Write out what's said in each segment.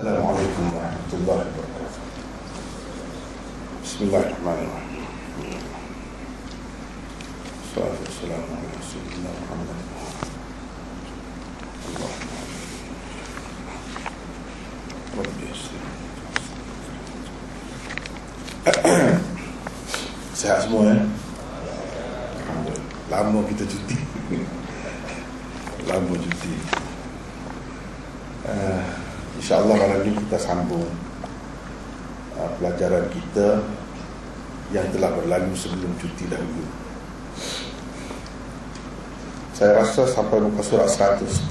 Assalamualaikum warahmatullahi wabarakatuh. Bismillahirrahmanirrahim. Salatu wassalamu ala Rasulillah Muhammad. Rabbi yassir. Sehat semua ya? Alhamdulillah. Lama kita cuti. Lama cuti. InsyaAllah malam ini kita sambung pelajaran kita yang telah berlalu sebelum cuti dahulu. Saya rasa sampai muka surat 130.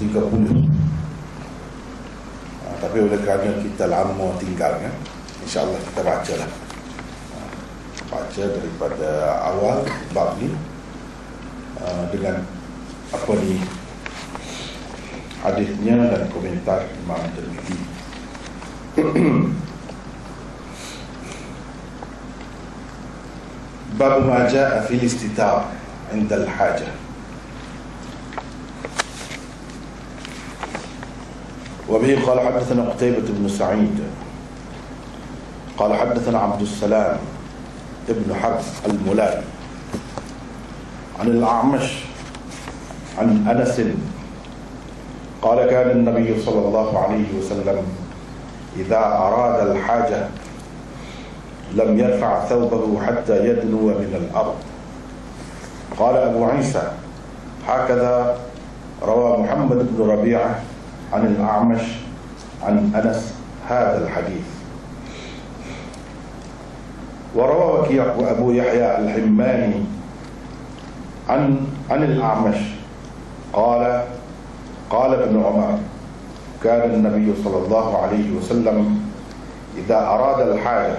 Tapi oleh kerana kita lama tinggal kan, InsyaAllah kita bacalah. Baca daripada awal bab ni dengan apa ni hadisnya dan komentar Imam Tirmidzi. Bab ma jaa fil istitar 'inda al-hajah. وبه قال حدثنا قتيبة بن سعيد قال حدثنا عبد السلام ابن حرب الملائي عن الأعمش عن أنس قال كان النبي صلى الله عليه وسلم إذا أراد الحاجة لم يرفع ثوبه حتى يدنو من الأرض. قال أبو عيسى هكذا روى محمد بن ربيعة عن الأعمش عن أنس هذا الحديث. وروى وكيع وأبو يحيى الحماني عن الأعمش قال ابن عمر كان النبي صلى الله عليه وسلم إذا أراد الحاجة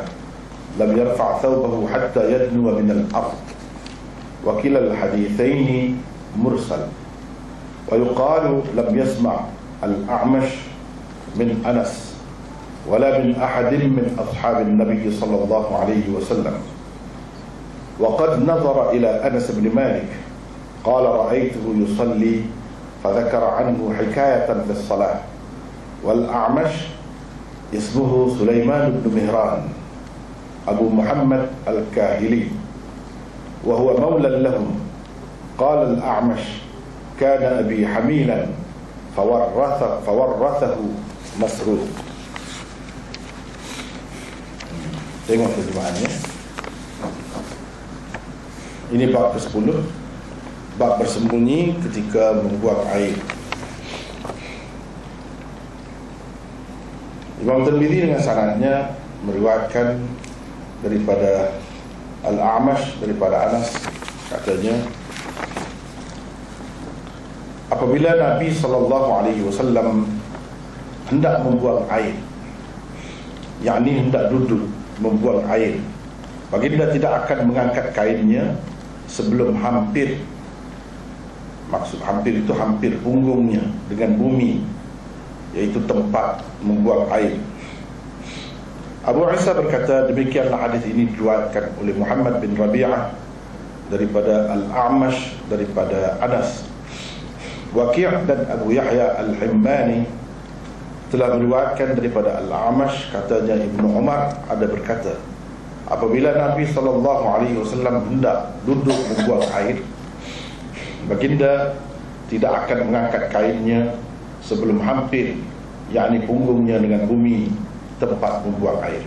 لم يرفع ثوبه حتى يدنو من الأرض. وكلا الحديثين مرسل. ويقال لم يسمع الأعمش من أنس ولا من أحد من أصحاب النبي صلى الله عليه وسلم. وقد نظر إلى أنس بن مالك قال رأيته يصلي فذكر عنه حكاية في الصلاة. والأعمش اسمه سليمان بن مهران أبو محمد الكاهلي وهو مولى لهم. قال الأعمش كان أبي حميلا فورثه مسروق. Tengok terjemahannya. Ini bab ke-10, bab bersembunyi ketika membuang air. Imam Tirmidzi dengan sanadnya meriwayatkan daripada Al-A'mash daripada Anas, katanya apabila Nabi SAW hendak membuang air, yakni hendak duduk membuang air, baginda tidak akan mengangkat kainnya sebelum hampir, maksud hampir itu hampir punggungnya dengan bumi, yaitu tempat membuang air. Abu Isa berkata, demikianlah hadis ini diriwayatkan oleh Muhammad bin Rabi'ah daripada Al-A'mash daripada Anas. Waki' dan Abu Yahya Al-Himmani telah meriwayatkan daripada Al-A'mash, katanya Ibnu Umar ada berkata, apabila Nabi SAW hendak duduk membuang air, baginda tidak akan mengangkat kainnya sebelum hampir, yakni punggungnya dengan bumi, tempat membuang air.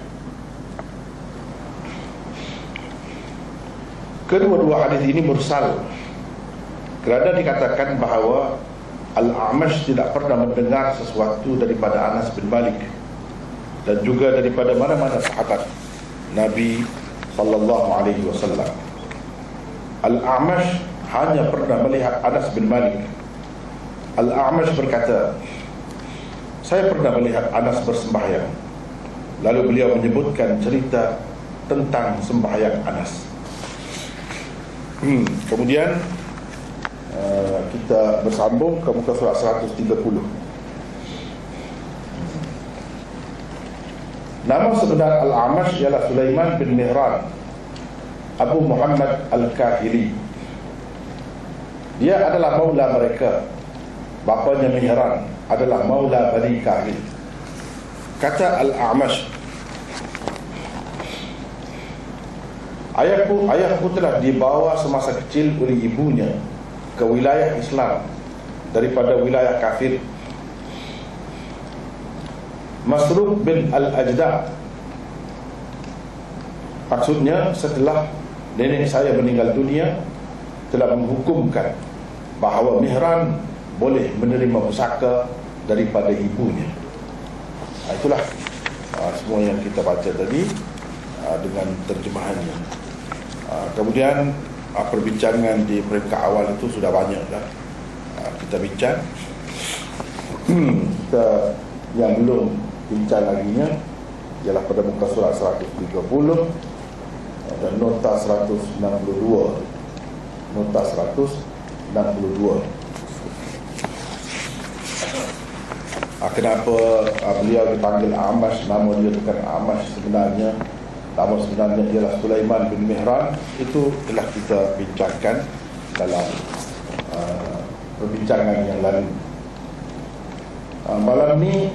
Kedua-dua hadis ini mursal, kerana dikatakan bahawa Al-A'mash tidak pernah mendengar sesuatu daripada Anas bin Malik dan juga daripada mana-mana sahabat Nabi SAW. Al-A'mash hanya pernah melihat Anas bin Malik. Al-A'mash berkata, saya pernah melihat Anas bersembahyang. Lalu beliau menyebutkan cerita tentang sembahyang Anas. Kemudian kita bersambung ke muka surat 130. Nama sebenar Al-A'mash ialah Sulaiman bin Mihran Abu Muhammad Al-Kahili. Dia adalah maula mereka. Bapanya Mihran adalah maula Bani Kahil. Kata Al-A'mash, ayahku telah dibawa semasa kecil oleh ibunya ke wilayah Islam daripada wilayah kafir. Masruq bin Al-Ajda', maksudnya setelah nenek saya meninggal dunia, telah menghukumkan bahawa Mihran boleh menerima pusaka daripada ibunya. Itulah semua yang kita baca tadi dengan terjemahannya. Kemudian perbincangan di peringkat awal itu sudah banyak dah kita bincang. Kita yang belum bincang laginya ialah pada muka surat 130 dan nota 162. Nota 162. Kenapa beliau dipanggil A'mash? Nama dia bukan A'mash sebenarnya. Nama sebenarnya ialah Sulaiman bin Mihran. Itu telah kita bincangkan dalam perbincangan yang lalu. Malam ni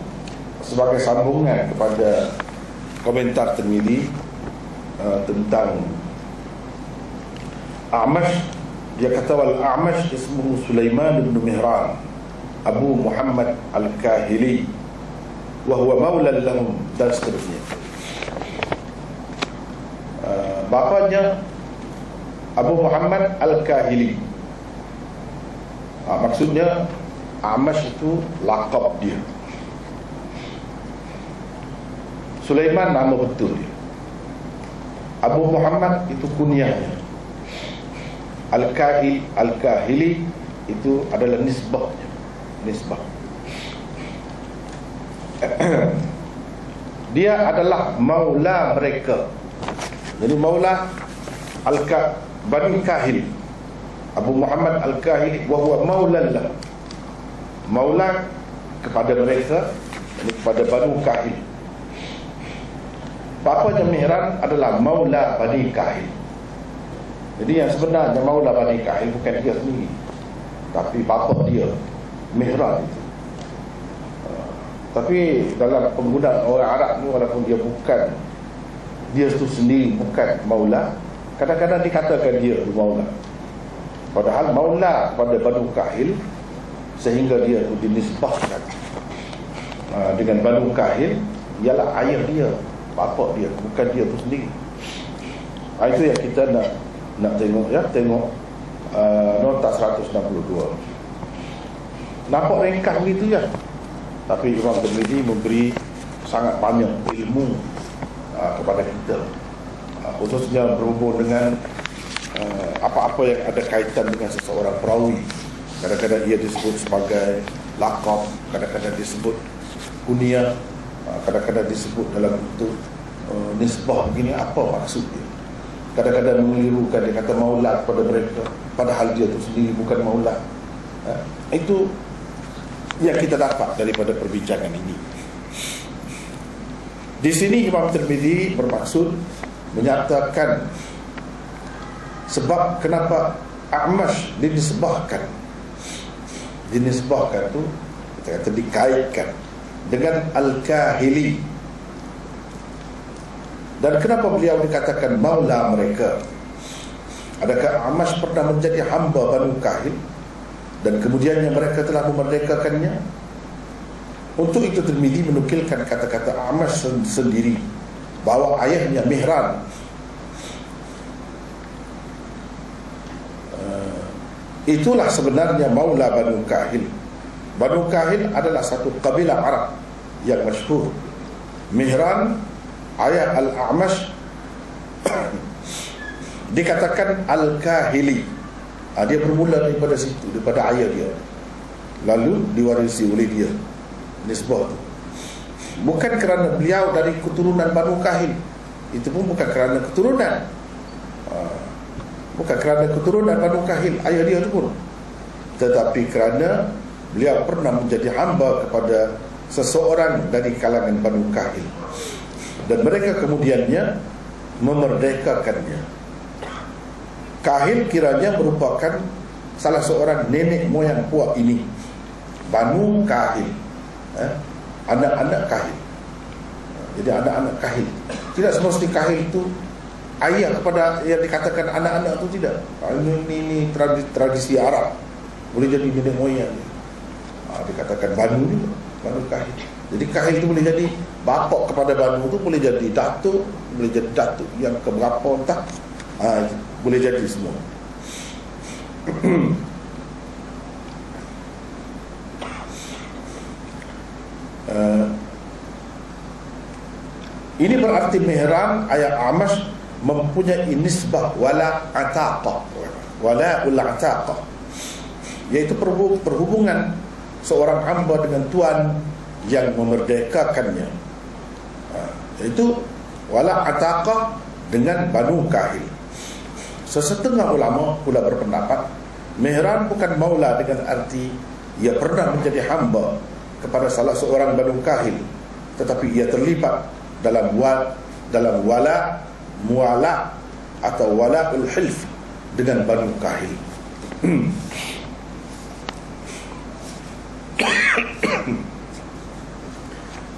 sebagai sambungan kepada komentar Tirmizi tentang A'mash, dia kata wal A'mash ismuhu Sulaiman bin Mihran Abu Muhammad Al-Kahili wa huwa maulan lahum, dan seterusnya. Bapanya Abu Muhammad Al-Kahili. Maksudnya A'mash itu lakab dia. Sulaiman nama betul dia. Abu Muhammad itu kunyahnya. Al-Kahili itu adalah nisbahnya. Nisbah. Dia adalah maula mereka. Jadi maula Bani Kahil. Abu Muhammad Al-Kahili wa huwa maulan lah. Maula kepada mereka, kepada Bani Kahil. Bapanya Mihran adalah maula Bani Kahil. Jadi yang sebenarnya maula Bani Kahil bukan dia sendiri, tapi bapa dia Mihran itu. Tapi dalam penggunaan orang Arab ni, walaupun dia itu sendiri bukan maula, kadang-kadang dikatakan dia itu maula. Padahal maula pada Banu Kahil, sehingga dia itu dinisbahkan dengan Banu Kahil ialah ayah dia, bapa dia, bukan dia itu sendiri. Itu yang kita nak tengok ya. Tengok nota 162. Nampak ringkas begitu ya, tapi Imam Tirmizi memberi sangat banyak ilmu kepada kita, khususnya berhubung dengan apa-apa yang ada kaitan dengan seseorang perawi. Kadang-kadang ia disebut sebagai lakab, kadang-kadang disebut kunyah, kadang-kadang disebut dalam bentuk nisbah begini. Apa maksud dia? Kadang-kadang mengelirukan, dia kata maula kepada mereka, padahal dia itu sendiri bukan maula. Itu yang kita dapat daripada perbincangan ini. Di sini Imam Tirmizi bermaksud menyatakan sebab kenapa A'mash dinisbahkan tu, kita kata dikaitkan dengan Al-Kahili. Dan kenapa beliau dikatakan maula mereka? Adakah A'mash pernah menjadi hamba Banu Kahil dan kemudiannya mereka telah memerdekakannya? Untuk itu Tirmizi menukilkan kata-kata A'mash sendiri, bahawa ayahnya Mihran itulah sebenarnya maula Banu Kahil. Banu Kahil adalah satu kabilah Arab yang masyhur. Mihran, ayah Al-A'mash, dikatakan Al-Kahili. Dia bermula daripada situ, daripada ayah dia, lalu diwarisi oleh dia nisbah tu. Bukan kerana beliau dari keturunan Banu Kahil, itu pun bukan kerana keturunan, bukan kerana keturunan Banu Kahil ayah dia tu pun, tetapi kerana beliau pernah menjadi hamba kepada seseorang dari kalangan Banu Kahil, dan mereka kemudiannya memerdekakannya. Kahil kiranya merupakan salah seorang nenek moyang puak ini, Banu Kahil, anak-anak Kahil. Jadi anak-anak kahil. Tidak semestinya kahil itu ayah kepada yang dikatakan anak-anak itu, tidak. Ini tradisi Arab. Boleh jadi nenek moyang. Dikatakan banu ni, banu kahil. Jadi kahil itu boleh jadi bapak kepada banu itu, boleh jadi datuk, boleh jadi datuk yang keberapa entah. Boleh jadi semua. Ini berarti Mihran ayat Amash mempunyai nisbah wala ataqah, wala ul ataqah, iaitu perhubungan seorang hamba dengan tuan yang memerdekakannya. Itu wala ataqah dengan Banu Kahil. Sesetengah ulama pula berpendapat Mihran bukan maula dengan arti ia pernah menjadi hamba kepada salah seorang Banu Kahil, tetapi ia terlibat dalam wala muala atau wala'ul hilf dengan Banu Kahil.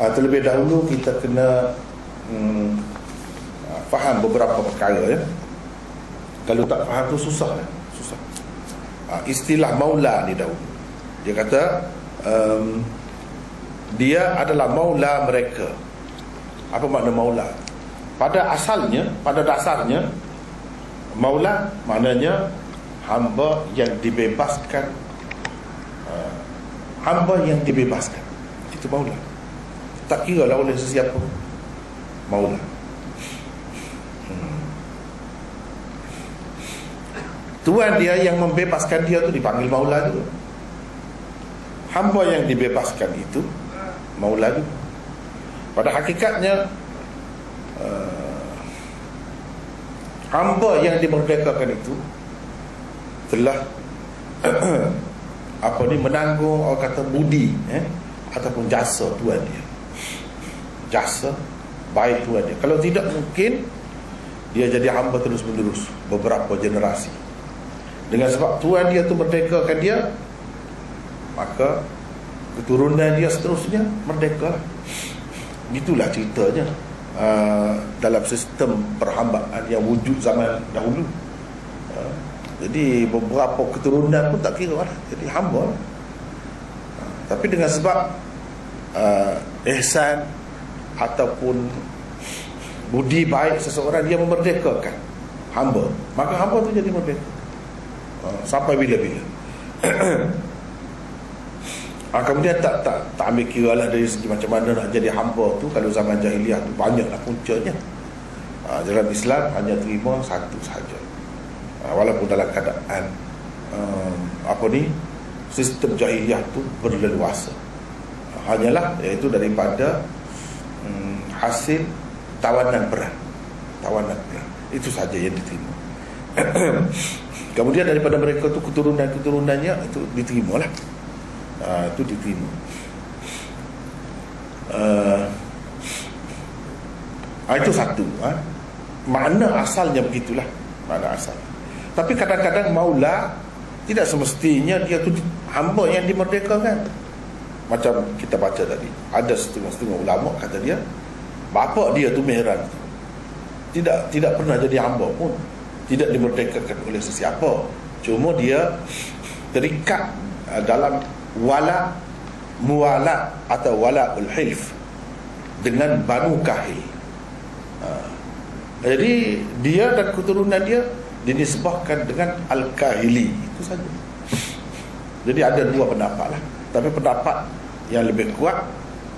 Terlebih dahulu kita kena faham beberapa perkara, ya. Kalau tak faham tu susah. Istilah maula ni dahulu, dia kata dia adalah maula mereka. Apa makna maula? Pada asalnya, pada dasarnya, maula maknanya hamba yang dibebaskan. Hamba yang dibebaskan, itu maula. Tak kira lah oleh sesiapa, maula. Tuan dia yang membebaskan dia tu dipanggil maula juga. Hamba yang dibebaskan itu maula juga. Pada hakikatnya hamba yang dimerdekakan itu telah menanggung, orang kata, budi ataupun jasa tuan dia, jasa baik tuan dia. Kalau tidak, mungkin dia jadi hamba terus menerus beberapa generasi. Dengan sebab tuan dia tu merdekakan dia, maka keturunan dia seterusnya merdeka. Itulah ceritanya dalam sistem perhambaan yang wujud zaman dahulu. Jadi beberapa keturunan pun tak kira lah, jadi hamba. Tapi dengan sebab ihsan ataupun budi baik seseorang, dia memerdekakan hamba, maka hamba tu jadi merdeka sampai bila-bila. Kemudian tak ambil kira lah dari segi macam mana nak jadi hamba tu. Kalau zaman jahiliah tu banyaklah puncanya. Dalam Islam hanya terima satu sahaja, walaupun dalam keadaan sistem jahiliah tu berleluasa. Hanyalah iaitu daripada hasil tawanan perang. Itu saja yang diterima. Kemudian daripada mereka tu keturunan-keturunannya itu diterimalah. Itu diterima. Itu satu. Makna asalnya begitulah, makna asal. Tapi kadang-kadang maula tidak semestinya dia tu hamba yang dimerdekakan. Macam kita baca tadi, ada setengah-setengah ulama kata dia bapa dia tu Mihran tidak pernah jadi hamba pun, tidak dimerdekakan oleh sesiapa, cuma dia terikat dalam wala muala atau wala'ul hilf dengan Banu Kahil. Jadi dia dan keturunan dia dinisbahkan dengan Al-Kahili, itu saja. Jadi ada dua pendapat lah. Tapi pendapat yang lebih kuat,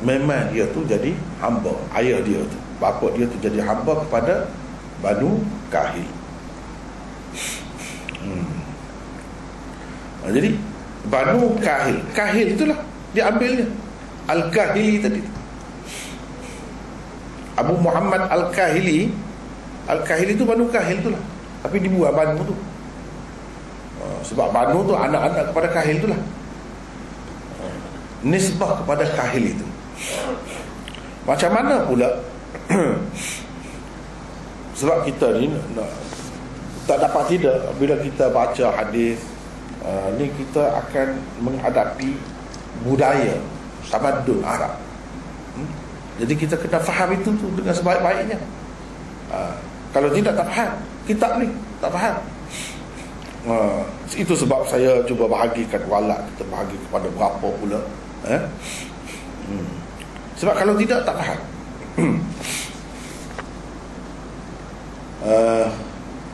memang dia tu jadi hamba. Ayah dia tu, bapa dia tu jadi hamba kepada Banu Kahil. Jadi Banu Kahil, Kahil itulah dia ambilnya, Al-Kahili tadi, Abu Muhammad Al-Kahili. Al-Kahili itu Banu Kahil itulah, tapi dibuat Banu tu sebab Banu tu anak-anak kepada Kahil itulah, nisbah kepada Kahil itu. Macam mana pula sebab kita ni tak dapat tidak bila kita baca hadis ni, kita akan menghadapi budaya tamadun Arab. Jadi kita kena faham itu tu dengan sebaik-baiknya. Kalau tidak, tak faham kitab ni, tak faham. Itu sebab saya cuba bahagikan walak, kita bahagi kepada berapa pula. Sebab kalau tidak, tak faham.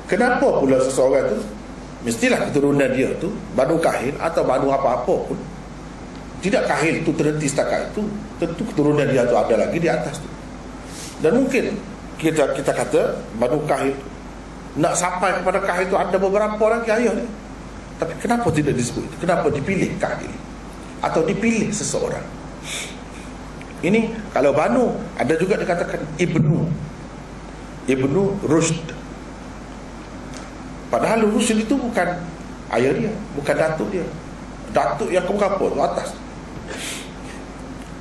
Kenapa pula seseorang tu mestilah keturunan dia tu Banu Kahil atau Banu apa-apa pun. Tidak Kahil tu terhenti setakat itu, tentu keturunan dia tu ada lagi di atas tu. Dan mungkin kita kata Banu Kahil, nak sampai kepada Kahil itu ada beberapa lagi ayah dia. Tapi kenapa tidak disebut itu? Kenapa dipilih Kahil atau dipilih seseorang? Ini kalau Banu, ada juga dikatakan Ibnu Rushd. Padahal Rushd itu bukan ayah dia, bukan datuk dia. Datuk yang keberapa tu atas.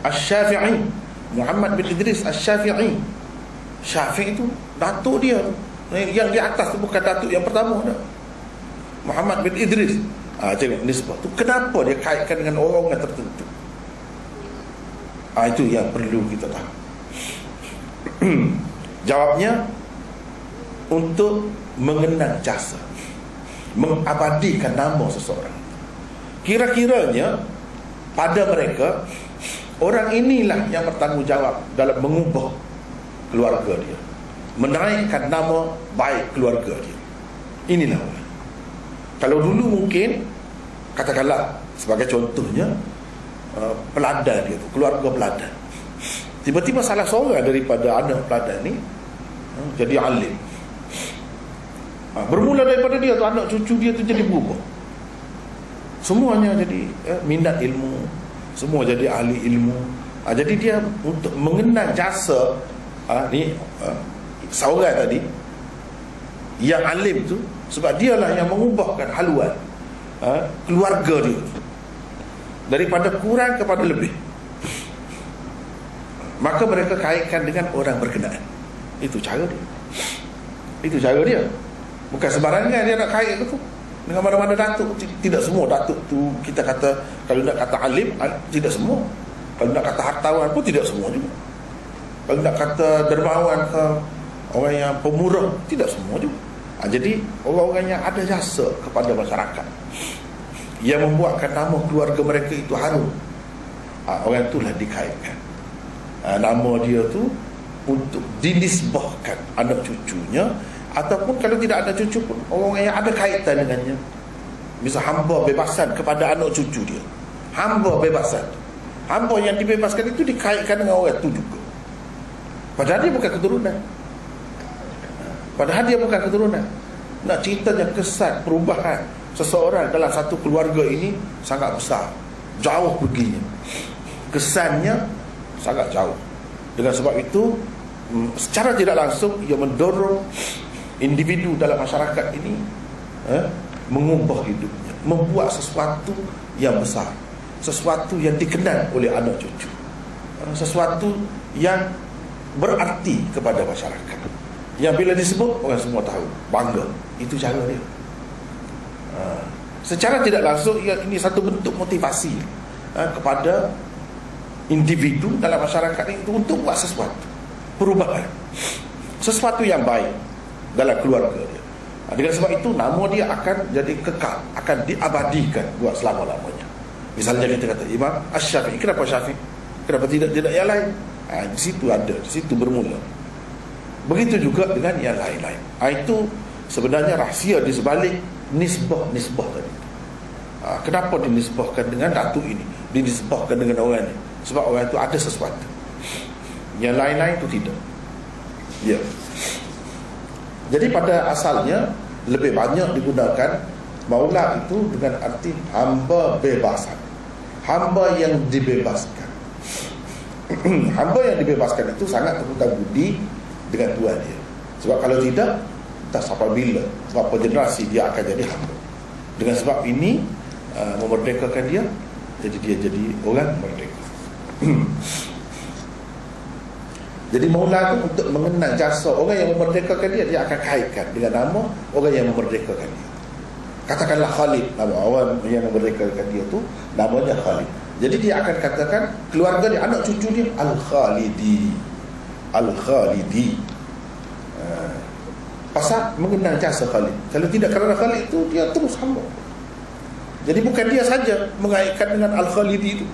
Asy-Syafi'i, Muhammad bin Idris Asy-Syafi'i. Syafi'i itu datuk dia. Yang di atas tu bukan datuk yang pertama dah. Muhammad bin Idris. Tengok nisbah tu kenapa dia kaitkan dengan orang yang tertentu. Itu yang perlu kita tahu. Jawabnya, untuk mengenang jasa, mengabadikan nama seseorang. Kira-kiranya pada mereka, orang inilah yang bertanggungjawab dalam mengubah keluarga dia, menaikkan nama baik keluarga dia. Inilah orang. Kalau dulu mungkin, katakanlah sebagai contohnya, peladan dia tu, keluarga peladan, tiba-tiba salah seorang daripada anak peladan ni jadi alim. Bermula daripada dia tu, anak cucu dia tu jadi berubah. Semuanya jadi minat ilmu, semua jadi ahli ilmu. Jadi dia untuk mengenang jasa seorang tadi yang alim tu, sebab dialah yang mengubahkan haluan keluarga dia daripada kurang kepada lebih. Maka mereka kaitkan dengan orang berkenaan. Itu cara dia. Itu cara dia. Bukan sembarangan dia nak kait tu dengan mana-mana datuk. Tidak semua datuk tu kita kata, kalau nak kata alim, tidak semua. Kalau nak kata hartawan pun tidak semua juga. Kalau nak kata dermawan ke, orang yang pemurah, tidak semua juga. Jadi orang-orang yang ada jasa kepada masyarakat, yang membuatkan nama keluarga mereka itu harum, orang itulah dikaitkan. Nama dia tu untuk dinisbahkan anak cucunya, ataupun kalau tidak ada cucu pun, orang yang ada kaitan dengannya. Misal hamba bebasan kepada anak cucu dia, hamba bebasan, hamba yang dibebaskan itu dikaitkan dengan orang itu juga. Padahal dia bukan keturunan. Nak ceritanya kesan perubahan seseorang dalam satu keluarga ini sangat besar, jauh perginya, kesannya sangat jauh. Dengan sebab itu, secara tidak langsung ia mendorong individu dalam masyarakat ini mengubah hidupnya, membuat sesuatu yang besar, sesuatu yang dikenal oleh anak cucu, sesuatu yang berarti kepada masyarakat, yang bila disebut orang semua tahu, bangga. Itu cara dia. Secara tidak langsung ini satu bentuk motivasi kepada individu dalam masyarakat itu untuk buat sesuatu perubahan, sesuatu yang baik dalam keluarga dia. Dengan sebab itu nama dia akan jadi kekal, akan diabadikan buat selama-lamanya. Misalnya kita kata Imam Asy-Syafi'i. Kenapa Syafi'i? Kenapa tidak yang lain? Di situ ada, di situ bermula. Begitu juga dengan yang lain-lain. Itu sebenarnya rahsia di sebalik nisbah tadi. Kenapa dinisbahkan dengan datuk ini, dinisbahkan dengan orang ini? Sebab orang itu ada sesuatu, yang lain-lain itu tidak. Ya. Jadi pada asalnya lebih banyak digunakan maula itu dengan arti hamba bebasan, hamba yang dibebaskan. Hamba yang dibebaskan itu sangat berhutang budi dengan Tuhan dia. Sebab kalau tidak, tak sampai bila, berapa generasi dia akan jadi hamba. Dengan sebab ini memerdekakan dia, jadi dia jadi orang merdeka. Jadi maula itu untuk mengenal jasa orang yang memerdekakan dia, dia akan kaitkan dengan nama orang yang memerdekakan dia. Katakanlah Khalid, nama orang yang memerdekakan dia tu namanya Khalid. Jadi dia akan katakan keluarga dia, anak cucu dia Al-Khalidi. Al-Khalidi. Pasal mengenal jasa Khalid. Kalau tidak kerana Khalid itu, dia terus hamba. Jadi bukan dia saja mengaitkan dengan Al-Khalidi itu.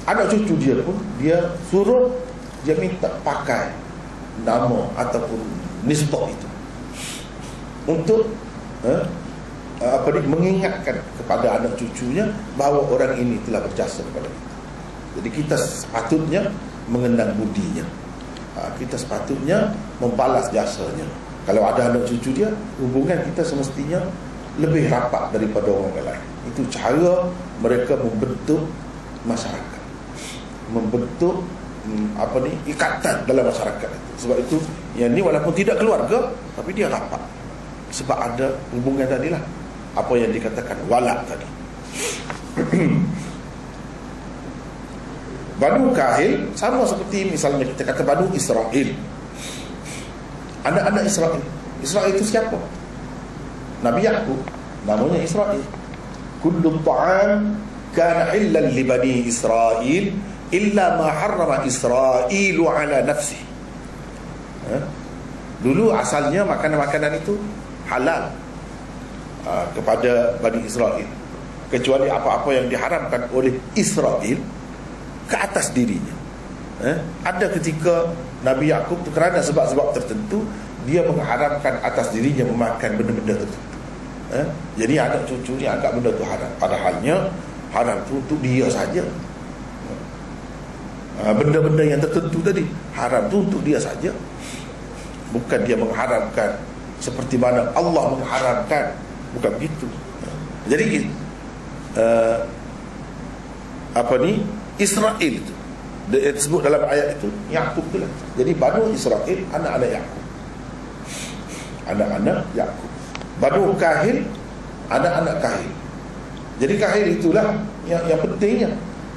Anak cucu dia pun dia suruh, dia minta pakai nama ataupun nisbah itu untuk mengingatkan kepada anak cucunya bahawa orang ini telah berjasa kepada kita. Jadi kita sepatutnya mengenang budinya, kita sepatutnya membalas jasanya. Kalau ada anak cucu dia, hubungan kita semestinya lebih rapat daripada orang lain. Itu cara mereka membentuk masyarakat, membentuk ikatan dalam masyarakat itu. Sebab itu yang ni walaupun tidak keluarga, tapi dia rapat, sebab ada hubungan tadilah, apa yang dikatakan walak tadi. Banu Kahil sama seperti misalnya kita kata Banu Israel. Anak-anak Israel. Israel itu siapa? Nabi Yaqub, namanya Israel. Kullu ta'am kana illan li bani Israel illa ma harrama Israilu ala nafsi. Dulu asalnya makanan-makanan itu halal kepada Bani Israel, kecuali apa-apa yang diharamkan oleh Israel ke atas dirinya. Ada ketika Nabi Yaqub itu kerana sebab-sebab tertentu, dia mengharamkan atas dirinya memakan benda-benda tertentu. Jadi anak cucunya anggap benda itu haram, padahalnya haram itu untuk dia saja. Benda-benda yang tertentu tadi haram itu untuk dia saja, bukan dia mengharamkan seperti mana Allah mengharamkan, bukan begitu. Jadi Israel itu disebut dalam ayat itu Yaqub itulah. Jadi Banu Israel anak-anak Yaqub, anak-anak Yaqub. Banu Kahil anak-anak Kahil. Jadi Kahil itulah yang pentingnya.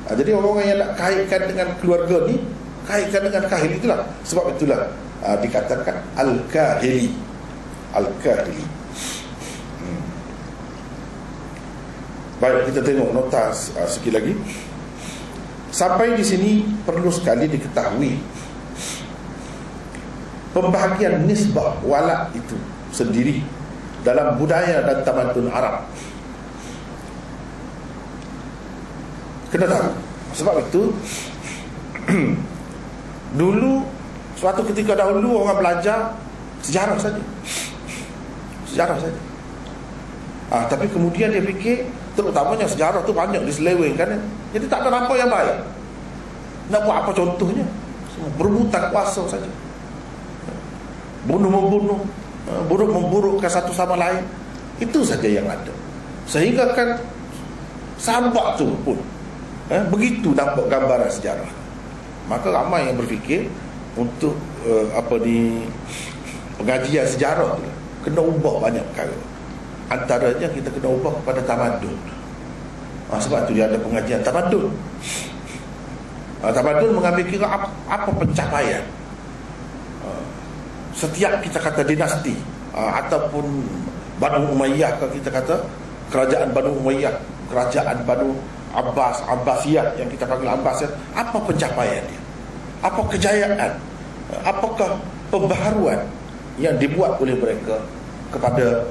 Jadi orang-orang yang nak kaitkan dengan keluarga ni, kaitkan dengan Kahil itulah. Sebab itulah dikatakan Al-Kahili. Al-Kahili. Baik, kita tengok nota sikit lagi. Sampai di sini perlu sekali diketahui pembahagian nisbah walak itu sendiri dalam budaya dan tamadun Arab. Kena tahu. Sebab itu dulu, suatu ketika dahulu orang belajar sejarah saja. Sejarah saja. Tapi kemudian dia fikir, terutamanya sejarah tu banyak diselewengkan, jadi tak ada apa yang baik. Nak buat apa contohnya? Berebutan kuasa saja, bunuh-membunuh, buruk-memburukkan satu sama lain. Itu saja yang ada. Sehingga kan sampak tu pun begitu nampak gambaran sejarah. Maka ramai yang berfikir untuk pengajian sejarah tu kena ubah banyak perkara. Antaranya kita kena ubah kepada tamadun. Sebab tu dia ada pengajian tamadun. Tamadun mengambil kira apa pencapaian setiap kita kata dinasti, ataupun Banu Umayyah, kalau kita kata kerajaan Banu Umayyah, kerajaan Banu Abbasiyah yang kita panggil Abbasiyah, apa pencapaian dia, apa kejayaan, apakah pembaharuan yang dibuat oleh mereka kepada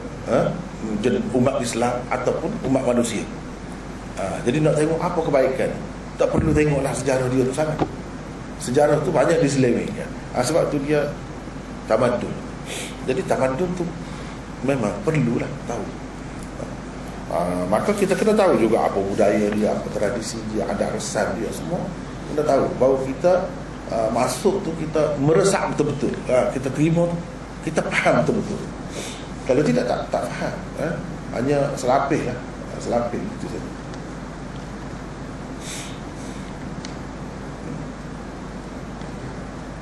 umat Islam ataupun umat manusia. Jadi nak tengok apa kebaikan, tak perlu tengoklah sejarah dia tu sangat. Sejarah tu banyak diselewengkan. Sebab tu dia tamadun. Jadi tamadun tu memang perlulah tahu. Maka kita kena tahu juga apa budaya dia, apa tradisi dia, ada resan dia, semua kena tahu. Bahawa kita masuk tu kita meresap betul-betul, kita terima tu, kita faham betul-betul. Kalau tidak tak faham, hanya selapih lah, selapih itu saja.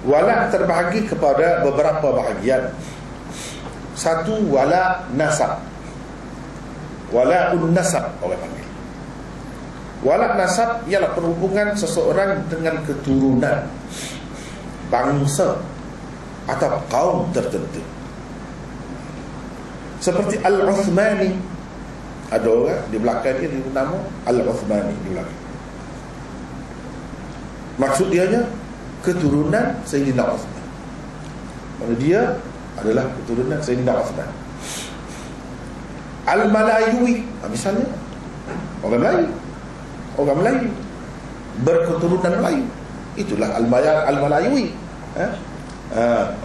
Walak terbahagi kepada beberapa bahagian. Satu, walak nasab. Wala'un nasab orang panggil. Walak nasab ialah perhubungan seseorang dengan keturunan, bangsa atau kaum tertentu. Seperti Al-Uthmani, ada orang di belakang dia nama Al-Uthmani di belakang. Maksud dianya keturunan Sayyidina Uthman. Maksud dia adalah keturunan Sayyidina Uthman. Al-Malayuwi, misalnya orang Melayu berketurunan Melayu, itulah Al-Malayuwi.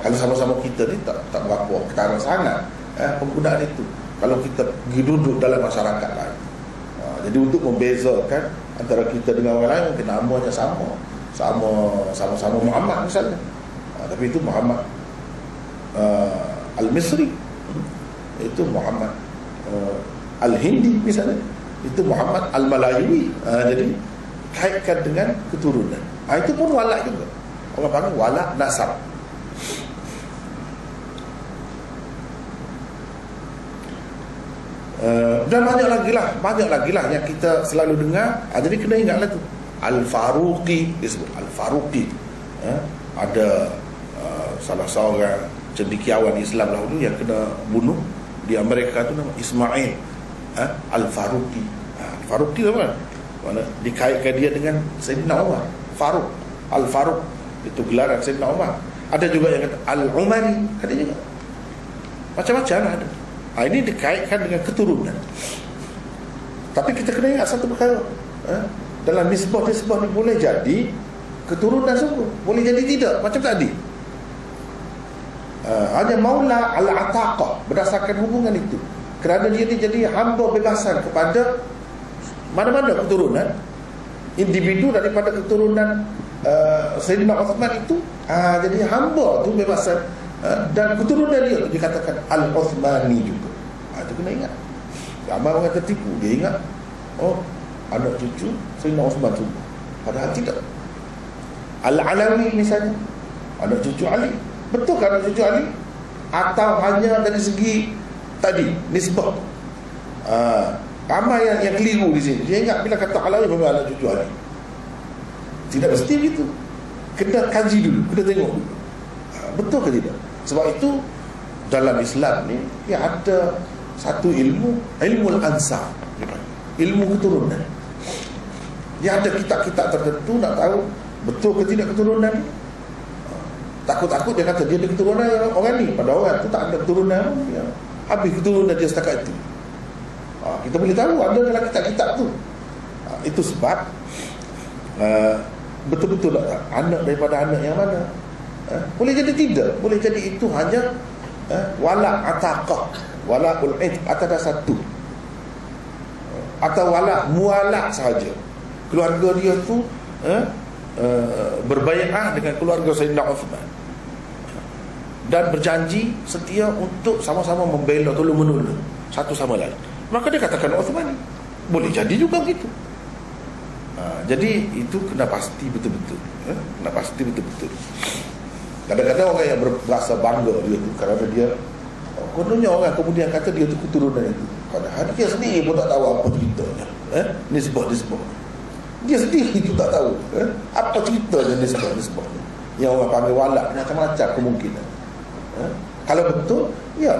Kalau sama-sama kita ni tak berapa ketara sangat penggunaan itu kalau kita pergi duduk dalam masyarakat lain. Jadi untuk membezakan antara kita dengan orang lain, mungkin namanya sama-sama Muhammad misalnya, tapi itu Muhammad Al-Misri, itu Muhammad Al-Hindi misalnya, itu Muhammad Al-Malayuwi. Jadi kaitkan dengan keturunan. Itu pun walak juga. Orang panggil walak nasab. Dan banyak lagi lah yang kita selalu dengar. Jadi kena ingatlah tu Al-Faruqi, disebut Al-Faruqi. Ada salah seorang cendekiawan Islam dahulu yang kena bunuh di Amerika tu, nama Ismail Al-Faruqi. Al-Faruqi apa? Mana dikaitkan dia dengan Sayyidina Umar. Faruq, Al-Faruq, itu gelaran Sayyidina Umar. Ada juga yang kata Al-Umari, ada juga. Macam-macam ada. Ini dikaitkan dengan keturunan. Tapi kita kena ingat satu perkara, dalam nisbah ni boleh jadi keturunan sungguh, boleh jadi tidak, macam tadi. Hanya maula al-ataqah, berdasarkan hubungan itu, kerana dia jadi hamba bebasan kepada mana-mana keturunan, individu daripada keturunan Sayyidina Uthman itu, jadi hamba tu bebasan. Dan keturunan dia dikatakan Al-Uthmani juga. Itu kena ingat. Ramai orang tertipu, dia ingat anak cucu Sayyidina Uthman tu, padahal tidak. Al-Alawi misalnya, anak cucu Ali. Betul kan anak cucu Ali? Atau hanya dari segi tadi nisbah? Ramai yang keliru di sini. Dia ingat bila kata Alawi memang anak cucu Ali. Tidak mesti begitu. Kena kaji dulu, kena tengok dulu. Betul ke tidak? Sebab itu dalam Islam ni dia ada satu ilmu al-ansab, ilmu keturunan. Dia ada kitab-kitab tertentu nak tahu betul ke tidak keturunan. Takut-takut dia kata dia ada keturunan orang ni, pada orang tu tak ada keturunan, habis keturunan dia setakat itu. Kita boleh tahu ada dalam kitab-kitab tu. Itu sebab betul-betul tak anak daripada anak yang mana. Boleh jadi tidak, boleh jadi itu hanya wala ataqah, wala ul-id atas satu, atau wala mualak sahaja. Keluarga dia tu berbai'ah dengan keluarga Sayyidina Uthman dan berjanji setia untuk sama-sama membela, tolong-menolong satu sama lain, maka dia katakan Uthman. Boleh jadi juga begitu. Jadi itu kena pasti betul-betul, kena pasti betul-betul. Kadang-kadang orang yang berasa bangga dia tu kerana dia kononnya orang kemudian kata dia tu keturunan itu, padahal dia sendiri pun tak tahu apa ceritanya. Nisbah dia sendiri tu tak tahu apa ceritanya nisbah yang orang panggil walak, macam-macam kemungkinan. Kalau betul, ya.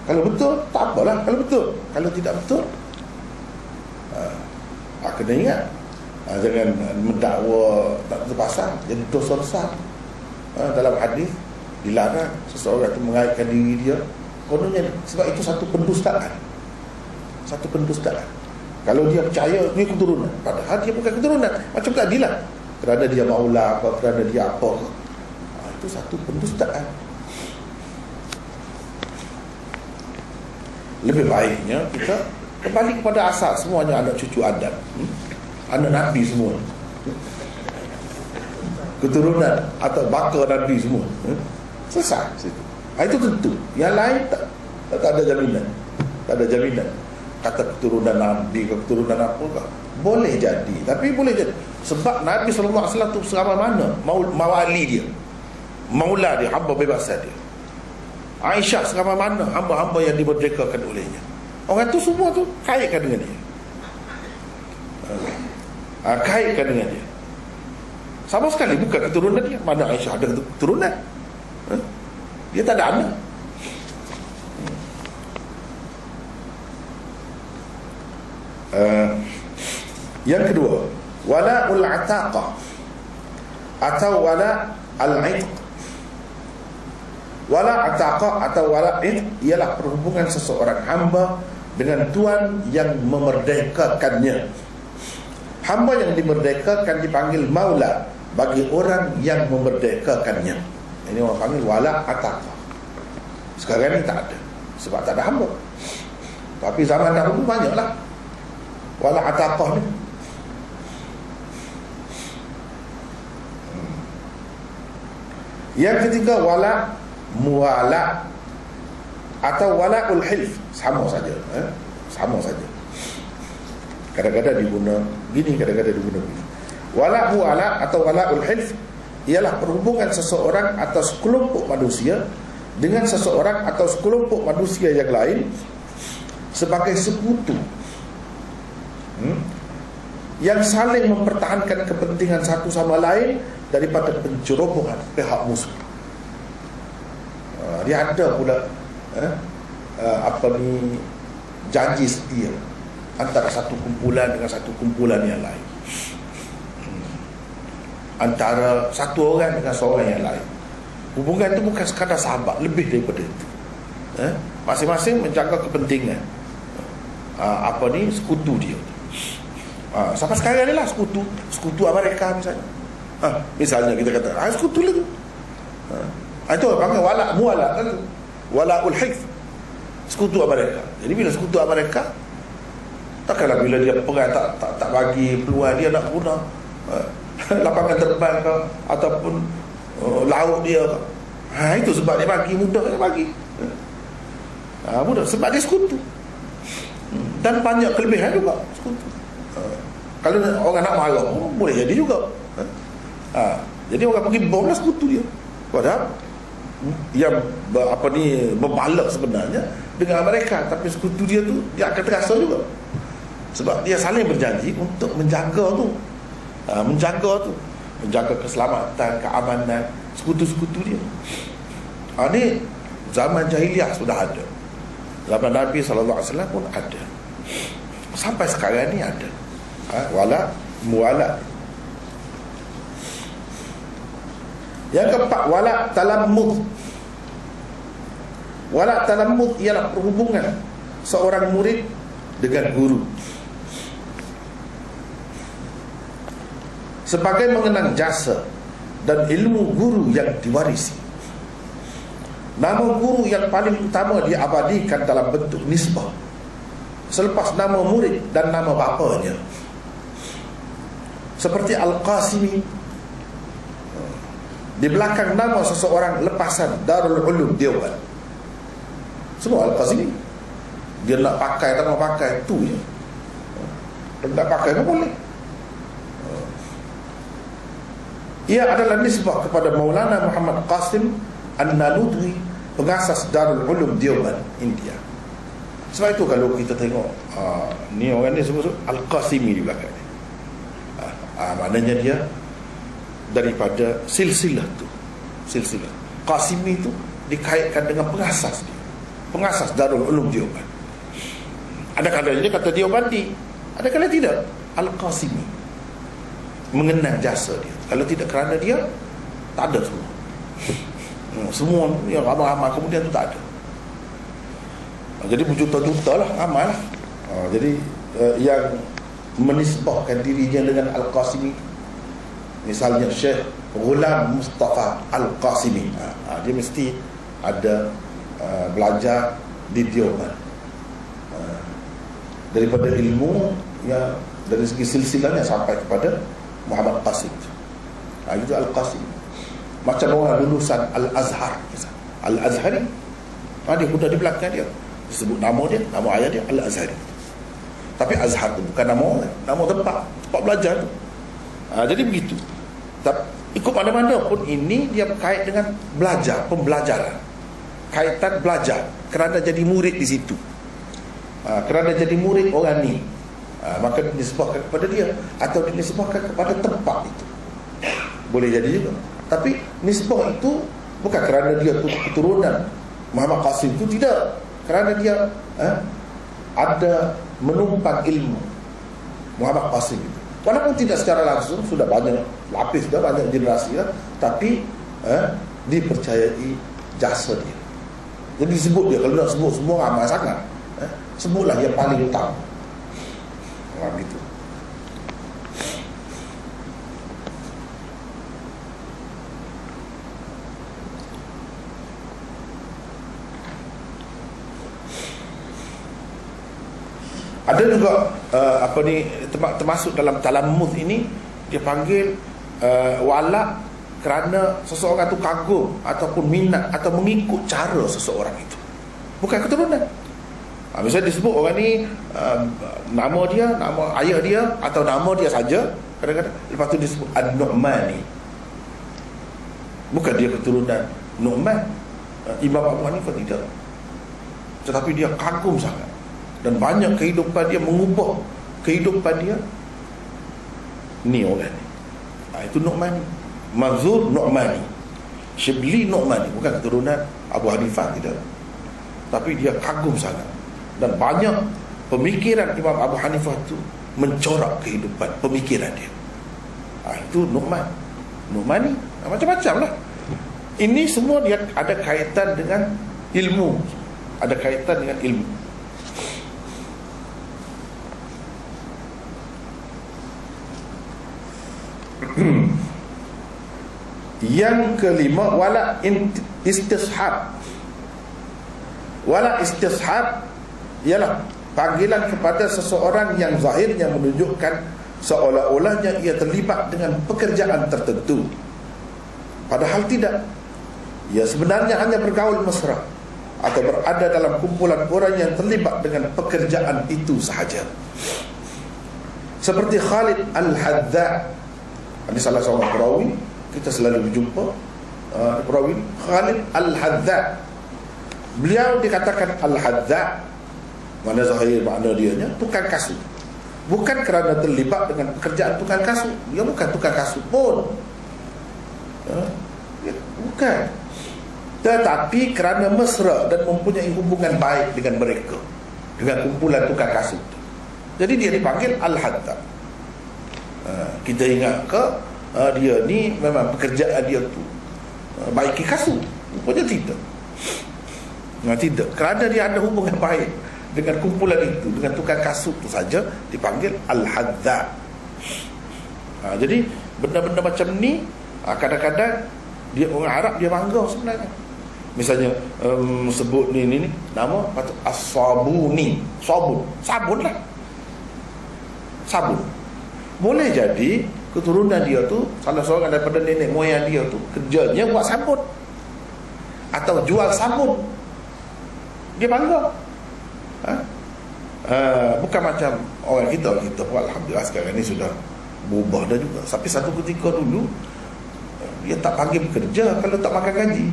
Kalau betul, tak apalah. Kalau betul, kalau tidak betul, kena ingat, jangan mendakwa tak terpasang, jadi dosa besar. Dalam hadis dilarang seseorang itu mengaitkan diri dia kononnya, sebab itu satu pendustaan. Kalau dia percaya dia keturunan, padahal dia bukan keturunan, macam tadilah, kerana dia maula apa, kerana dia apa, itu satu pendustaan. Lebih baiknya kita kembali kepada asal, semuanya anak cucu Adam, anak Nabi semua, keturunan atau baka Nabi semua, selesai situ. Itu tentu. Yang lain tak ada jaminan. Tak ada jaminan. Kata keturunan Nabi ke keturunan apa ke, boleh jadi, tapi boleh jadi sebab Nabi SAW tu seramai mana mawali dia, maula dia, hamba bebas dia. Aisyah seramai mana hamba-hamba yang dimerdekakan olehnya. Orang tu semua tu kaitkan dengan dia, kaitkan dengan dia. Sama sekali bukan keturunan dia. Mana Aisyah ada keturunan? Dia tak ada anak. Yang kedua, wala'ul ataqah atau wala' al-'itq. Wala' ataqah atau wala' al-'itq ialah perhubungan seseorang hamba dengan tuan yang memerdekakannya. Hamba yang dimerdekakan dipanggil maula bagi orang yang memerdekakannya. Ini orang panggil wala' ataqah. Sekarang ni tak ada, sebab tak ada hamba. Tapi zaman dahulu banyaklah wala' ataqah ni. Yang ketiga wala' muwala' atau wala'ul hilf. Sama saja, sama saja. Kadang-kadang diguna gini, kadang-kadang diguna gini. Wala' muwala' atau wala'ul hilf ialah perhubungan seseorang atau sekelompok manusia dengan seseorang atau sekelompok manusia yang lain sebagai sekutu, yang saling mempertahankan kepentingan satu sama lain daripada pencerobohan pihak musuh. Dia ada pula janji setia antara satu kumpulan dengan satu kumpulan yang lain, antara satu orang dengan seorang yang lain. Hubungan itu bukan sekadar sahabat, lebih daripada itu. Masing-masing menjaga kepentingan sekutu dia. Sampai sekarang ni lah sekutu Amerika misalnya. Misalnya kita kata sekutu lagi. Itu orang panggil wala' muwala', wala'ul hilf, sekutu Amerika. Jadi bila sekutu Amerika, takkanlah bila dia perang tak bagi peluang dia nak guna lapangan terbang ke ataupun laut dia ke. Itu sebab dia bagi, mudah dia bagi. Mudah sebab dia sekutu. Dan banyak kelebihan juga sekutu. Kalau orang nak marah boleh jadi juga. Jadi orang pergi bom lah sekutu dia. Padahal yang berbalak sebenarnya dengan Amerika, tapi sekutu dia tu dia akan terasa juga. Sebab dia saling berjanji untuk menjaga tu, menjaga keselamatan, keamanan sekutu-sekutu dia. Ini zaman jahiliah sudah ada, zaman Nabi SAW pun ada, sampai sekarang ni ada. Wala' muwala'. Yang keempat wala' talammud. Wala' talammud ialah perhubungan seorang murid dengan guru sebagai mengenang jasa dan ilmu guru yang diwarisi. Nama guru yang paling utama diabadikan dalam bentuk nisbah selepas nama murid dan nama bapanya. Seperti Al-Qasimi, di belakang nama seseorang lepasan Darul Ulum Deoban. Semua Al-Qasimi. Dia nak pakai tak mau pakai tu je. Dia tak pakai pun boleh. Ia adalah nisbah kepada Maulana Muhammad Qasim An-Nalutwi, pengasas Darul Ulum Deoban, India. Sebab itu kalau kita tengok ni orang ni sebut Al-Qasimi di belakang ni, maknanya dia daripada silsilah tu. Silsilah Qasimi tu dikaitkan dengan pengasas dia, pengasas Darul Ulum Deoban. Ada kalanya kata Deobandi, ada kalanya tidak. Al-Qasimi, mengenang jasa dia. Kalau tidak kerana dia, tak ada semua. Semua yang ramai-ramai kemudian tu tak ada. Jadi berjuta-juta lah, ramai lah. Jadi yang menisbahkan dirinya dengan Al-Qasimi, misalnya Syekh Ghulam Mustafa Al-Qasimi, dia mesti ada belajar di Deoban, daripada ilmu yang dari segi silsilahnya sampai kepada Muhammad Qasim. Itu Al-Qasim. Macam orang lulusan Al-Azhar, Al-Azhari, dia sudah di belakang dia disebut nama dia, nama ayah dia Al-Azhari. Tapi Azhar tu bukan nama orang, nama tempat belajar tu. Jadi begitu. Ikut mana-mana pun ini dia berkait dengan belajar, pembelajaran, kaitan belajar, kerana jadi murid di situ, kerana jadi murid orang ni, maka dinisbahkan kepada dia atau dinisbahkan kepada tempat itu. Boleh jadi juga. Tapi nisbah itu bukan kerana dia keturunan Muhammad Qasim itu, tidak. Kerana dia ada menumpang ilmu Muhammad Qasim itu. Walaupun tidak secara langsung, sudah banyak lapis, sudah banyak generasi lah, tapi dipercayai jasa dia. Jadi disebut dia, kalau nak sebut semua ramai sangat, sebutlah yang paling utama. Gitu. Ada juga termasuk dalam talammuth ini, dia panggil wala kerana seseorang itu kagum ataupun minat atau mengikut cara seseorang itu, bukan keturunan. Misalnya disebut orang ni nama dia, nama ayah dia atau nama dia saja kadang-kadang, lepas tu disebut An-Nu'mani, bukan dia keturunan Nu'man. Imam Abu Hanifah tidak, tetapi dia kagum sangat dan banyak kehidupan dia mengubah kehidupan dia. Ni orang ni, itu Nu'mani, Mazur Nu'mani, Shibli Nu'mani, bukan keturunan Abu Hanifah, tidak, tapi dia kagum sangat. Dan banyak pemikiran Imam Abu Hanifah itu mencorak kehidupan pemikiran dia. Itu Nu'mani, macam-macam lah. Ini semua dia ada kaitan dengan ilmu, ada kaitan dengan ilmu. Yang kelima, wala istishab. Wala istishab ialah panggilan kepada seseorang yang zahirnya menunjukkan seolah-olahnya ia terlibat dengan pekerjaan tertentu, padahal tidak. Ia sebenarnya hanya bergaul mesra atau berada dalam kumpulan orang yang terlibat dengan pekerjaan itu sahaja. Seperti Khalid Al-Hadza, ini salah seorang perawi, kita selalu berjumpa perawi Khalid Al-Hadza. Beliau dikatakan Al-Hadza, mana zahir makna dianya tukang kasut, bukan kerana terlibat dengan pekerjaan tukang kasut. Dia bukan tukang kasut pun, bukan, tetapi kerana mesra dan mempunyai hubungan baik dengan mereka, dengan kumpulan tukang kasut. Jadi dia dipanggil Al-Hadza. Kita ingat ke dia ni memang pekerjaan dia tu baiki kasut? Rupanya tidak. Tidak, kerana dia ada hubungan baik dengan kumpulan itu, dengan tukang kasut itu saja dipanggil Al-Hadza. Jadi benda-benda macam ni kadang-kadang dia orang Arab dia bangga sebenarnya. Misalnya sebut ni nama patut As-Sabuni, sabun lah, sabun. Boleh jadi keturunan dia tu salah seorang daripada nenek moyang dia tu kerjanya buat sabun atau jual sabun, dia bangga. Bukan macam orang kita alhamdulillah sekarang ni sudah berubah dah juga. Tapi satu ketika dulu dia tak panggil bekerja kalau tak makan gaji.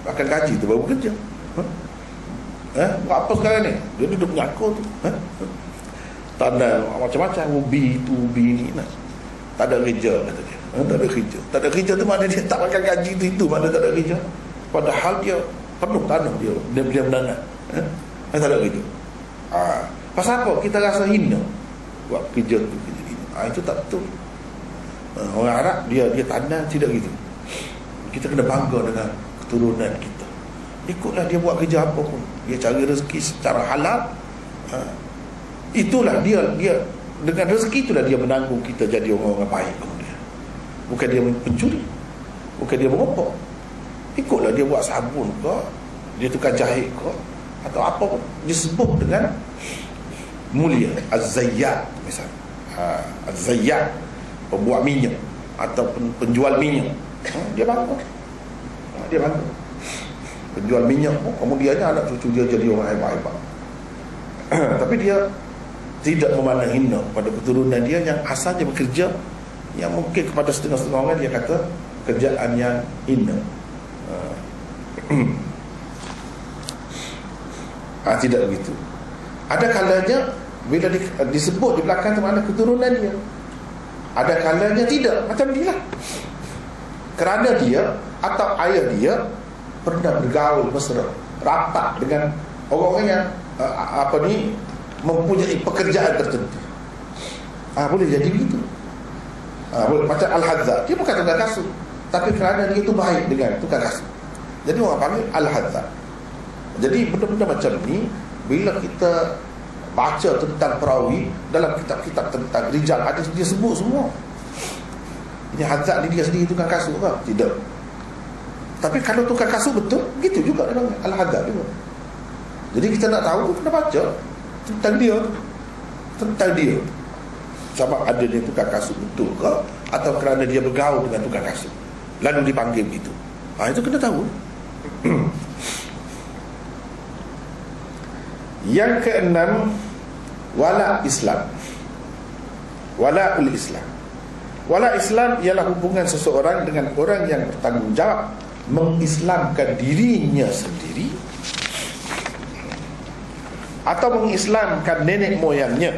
Makan gaji tu baru bekerja. Buat apa sekarang ni? Dia duduk menyakor tu, tanda macam-macam, ubi tu ubi ni nak. Tak ada kerja kata dia. Tak ada kerja tu mana dia tak makan gaji tu, itu mana tak ada kerja. Padahal dia penuh tanah dia menanam. Tak ada kerja. Pasal apa kita rasa hina buat kerja tu, itu tak betul. Orang Arab dia tanam tidak gitu. Kita kena bangga dengan keturunan kita. Ikutlah dia buat kerja apa pun, dia cari rezeki secara halal. Itulah dia dengan rezeki itulah dia menanggung kita jadi orang-orang baik kemudian. Bukan dia pencuri, bukan dia merokok. Ikutlah dia buat sabun ke, dia tukar jahit ke, atau apa pun disebut dengan mulia. Az-Zayyat misalnya, Az-Zayyat, pembuat minyak ataupun penjual minyak, dia bangga. Dia bangga penjual minyak, kemudiannya anak cucu dia jadi orang hebat-hebat. Tapi dia tidak memandang hina pada keturunan dia yang asalnya bekerja, yang mungkin kepada setengah-setengah orang dia kata kerjaan yang hina. Tidak begitu. Ada kalanya bila disebut di belakang mana keturunan dia, ada kalanya tidak, macam dia lah. Kerana dia atau ayah dia pernah bergaul mesra, rapat dengan orang-orang yang mempunyai pekerjaan tertentu. Boleh jadi begitu. Macam Al-Hadza, dia bukan tukang kasut, tapi kerana dia itu baik dengan tukang kasut, jadi orang panggil Al-Hadza. Jadi benda-benda macam ni, bila kita baca tentang perawi dalam kitab-kitab tentang rijal, ada dia sebut semua. Ini Hadza ni dia sendiri tukang kasut ke? Tidak. Tapi kalau tukang kasut betul, gitu juga dengan Al-Hadza juga. Jadi kita nak tahu, kena baca tentang dia. Sama ada dia tukang kasut betul ke, atau kerana dia bergaul dengan tukang kasut lalu dipanggil begitu. Itu kena tahu. Yang keenam, wala Islam. Wala'ul Islam. Wala Islam ialah hubungan seseorang dengan orang yang bertanggungjawab mengislamkan dirinya sendiri atau mengislamkan nenek moyangnya.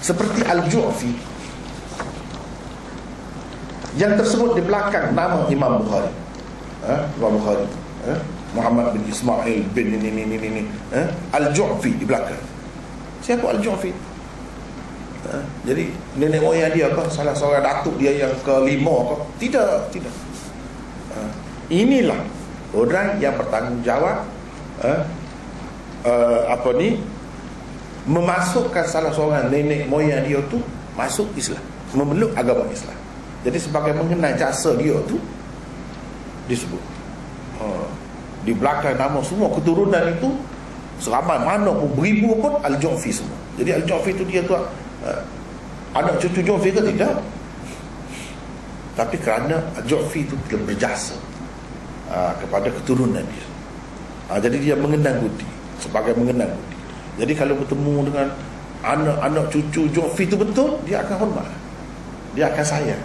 Seperti Al-Ju'fi yang tersebut di belakang nama Imam Bukhari. Imam Bukhari, Muhammad bin Ismail bin ini. Al-Ju'fi di belakang. Siapa Al-Ju'fi? Jadi nenek moyang dia ke? Salah seorang datuk dia yang kelima ke? Tidak. Inilah orang yang bertanggungjawab memasukkan salah seorang nenek moyang dia tu masuk Islam, memeluk agama Islam. Jadi sebagai mengenal jasa dia tu disebut. Di belakang nama semua keturunan itu seramai mana pun, beribu pun Al-Ju'fi semua. Jadi Al-Ju'fi tu dia tu anak cucu Ju'fi ke tidak? Tapi kerana Ju'fi itu telah berjasa kepada keturunan dia, jadi dia mengenang budi, sebagai mengenang budi. Jadi kalau bertemu dengan anak-anak cucu Ju'fi itu betul, dia akan hormat, dia akan sayang,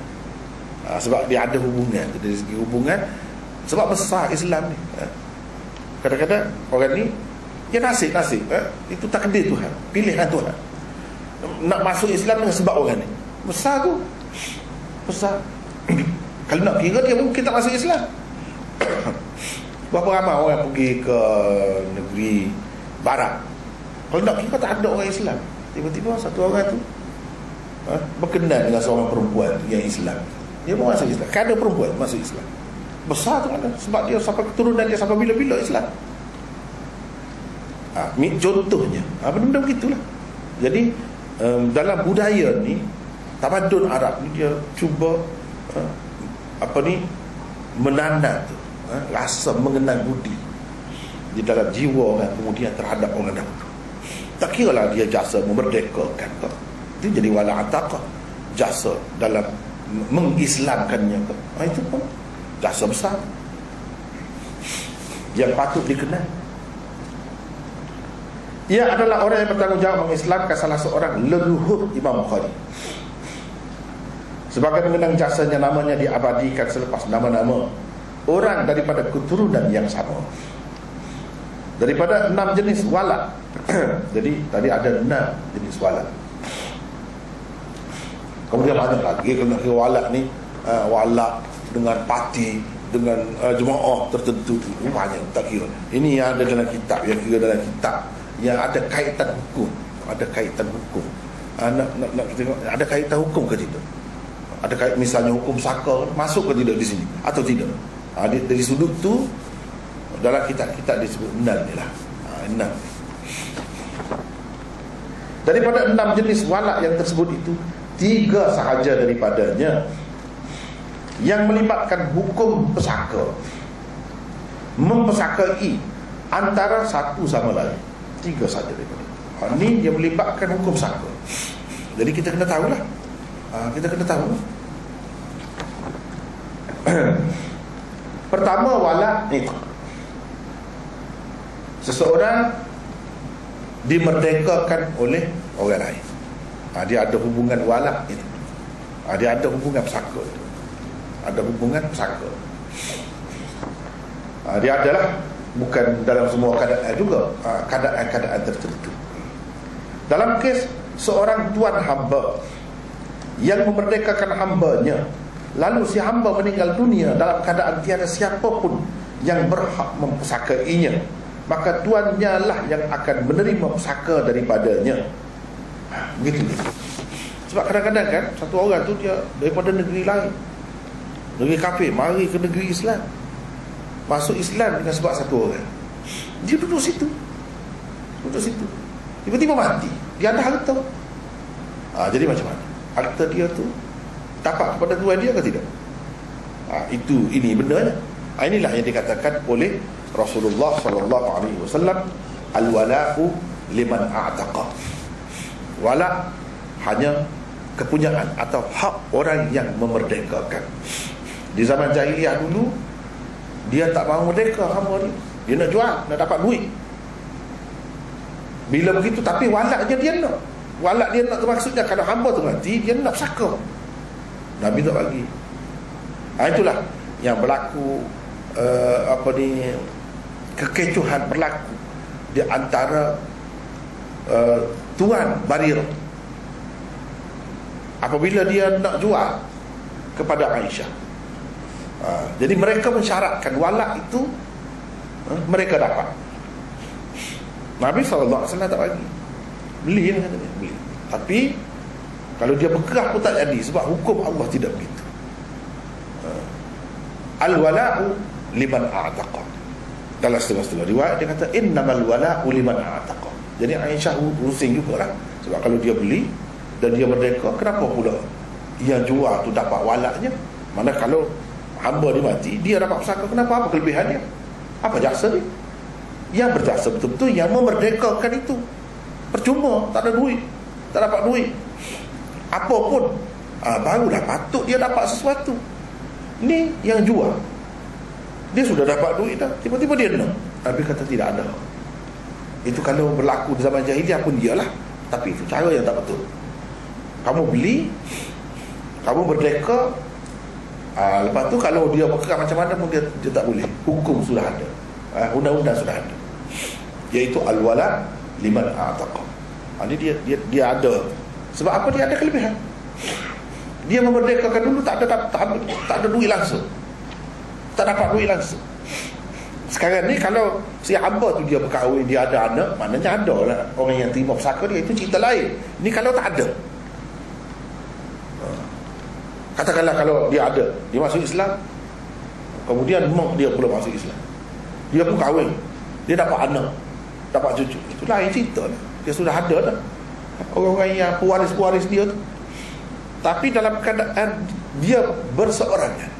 sebab dia ada hubungan. Dari segi hubungan, sebab besar Islam ni. Kadang-kadang orang ni dia nasib itu takdir Tuhan, pilihan Tuhan. Nak masuk Islam dengan sebab orang ni besar tu, besar. Kalau nak kira, dia mungkin tak masuk Islam. Berapa ramai orang pergi ke negeri barat, kalau nak kira tak ada orang Islam. Tiba-tiba satu orang tu berkenan dengan seorang perempuan yang Islam, dia pun masuk Islam. Kan ada perempuan masuk Islam, besar tu ada, sebab dia sampai keturunan dia sampai bila-bila Islam. Contohnya benda-benda begitulah. Jadi dalam budaya ni, tamadun Arab ni, dia cuba menanam tu rasa mengenal budi di dalam jiwa orang kemudian terhadap orang dahulu. Tak kira lah dia jasa memerdekakan ke, itu jadi wala ataqah, jasa dalam mengislamkannya ke, itu pun jasa besar yang patut dikenal. Ia adalah orang yang bertanggungjawab mengislamkan salah seorang leluhur Imam Bukhari. Sebagai mengenang jasanya, namanya diabadikan selepas nama-nama orang daripada keturunan yang sama. Daripada 6 jenis wala. Jadi tadi ada 6 jenis wala. Kemudian banyak lagi kena kira wala ni, wala dengan parti, dengan jemaah tertentu, banyak tak kira. Ini yang ada dalam kitab, yang kira dalam kitab, yang ada kaitan hukum. Ada kaitan hukum. Nak kita tengok, ada kaitan hukum ke tidak? Ada kait, misalnya hukum saka masuk ke tidak di sini atau tidak? Dari sudut tu dalam kitab-kitab disebut 6 ni lah. 6. Daripada 6 jenis wala yang tersebut itu, 3 sahaja daripadanya yang melibatkan hukum pesaka, mempesakai antara satu sama lain. 3 sahaja daripada ini dia melibatkan hukum saka. Jadi kita kena tahulah. Kita kena tahu. Pertama, wala itu seseorang dimerdekakan oleh orang lain. Dia ada hubungan wala itu. Dia ada hubungan pesaka itu. Ada hubungan pesaka. Dia adalah, bukan dalam semua keadaan juga, keadaan-keadaan tertentu. Dalam kes seorang tuan hamba yang memerdekakan hambanya, lalu si hamba meninggal dunia dalam keadaan tiada siapa pun yang berhak mempesakainya, maka tuannya lah yang akan menerima pesaka daripadanya. Begitu. Sebab kadang-kadang kan satu orang tu dia daripada negeri lain, negeri kafir, mari ke negeri Islam, masuk Islam dengan sebab satu orang. Dia duduk situ, tiba-tiba mati. Dia ada harta. Jadi macam mana? Harta dia tu dapat kepada tuan dia ke tidak? Ini benda. Inilah yang dikatakan oleh Rasulullah sallallahu alaihi wasallam, al-wala'u liman a'taqa. Wala hanya kepunyaan atau hak orang yang memerdekakan. Di zaman jahiliah dulu, dia tak mahu merdeka hamba dia. Dia nak jual, nak dapat duit. Bila begitu, tapi walaknya dia nak. Walak dia nak tu maksudnya kalau hamba tu mati, dia nak saka. Nabi tak bagi. Itulah yang berlaku kekecohan berlaku di antara Tuan Barirah apabila dia nak jual kepada Aisyah. Jadi mereka mensyaratkan walak itu mereka dapat. Nabi SAW tak bagi. Beli lah katanya, beli. Tapi kalau dia berkerah pun tak jadi, sebab hukum Allah tidak begitu. Al-wala'u liman a'taqa. Dalam setengah-setengah riwayat dia kata innamal wala'u liman a'taqa. Jadi Aisyah rusing jugalah, sebab kalau dia beli dan dia merdeka, kenapa pula yang jual tu dapat walaknya? Mana kalau hamba dia mati, dia dapat pusaka, kenapa? Apa kelebihan dia? Apa jasa dia? Yang berjasa betul-betul yang memerdekakan itu. Percuma, tak ada duit, tak dapat duit apa pun, barulah patut dia dapat sesuatu. Ni yang jual, dia sudah dapat duit dah, tiba-tiba dia nak. Nabi kata tidak ada. Itu kalau berlaku di zaman jahiliah pun dialah, tapi itu cara yang tak betul. Kamu beli, kamu merdeka, lepas tu kalau dia berkerah macam mana pun dia tak boleh. Hukum sudah ada, undang-undang sudah ada, iaitu al-wala liman a'taqa. Ini dia ada. Sebab apa? Dia ada kelebihan. Dia memerdekakan dulu tak ada duit langsung, tak dapat duit langsung. Sekarang ni kalau si hamba tu dia berkahwin, dia ada anak, maknanya ada lah orang yang terima pusaka dia, itu cerita lain. Ni kalau tak ada, katakanlah kalau dia ada, dia masuk Islam, kemudian mak dia pula masuk Islam, dia pun kahwin, dia dapat anak, dapat cucu, itu lain cerita lah. Dia sudah ada dah orang-orang yang pewaris-pewaris dia tu. Tapi dalam keadaan dia berseorangan,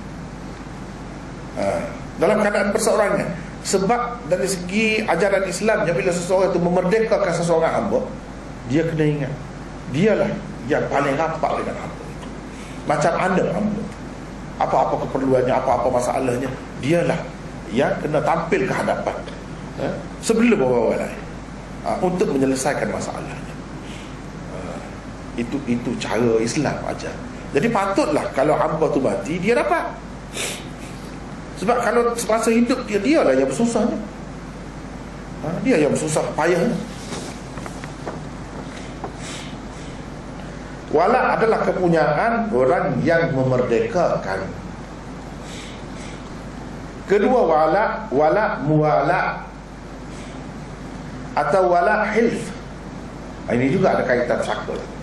dalam keadaan berseorangan. Sebab dari segi ajaran Islamnya, bila seseorang itu memerdekakan seseorang hamba, dia kena ingat dialah yang paling rapat dengan hamba itu. Macam anda hamba, apa-apa keperluannya, apa-apa masalahnya, dialah yang kena tampil ke hadapan sebelum orang lain untuk menyelesaikan masalahnya. Itu cara Islam ajar. Jadi patutlah kalau hamba tu mati, dia dapat. Sebab kalau semasa hidup dia lah yang bersusahnya, dia yang bersusah payahnya. Wala adalah kepunyaan orang yang memerdekakan. Kedua, wala muwala atau wala hilf. Ini juga ada kaitan sakit.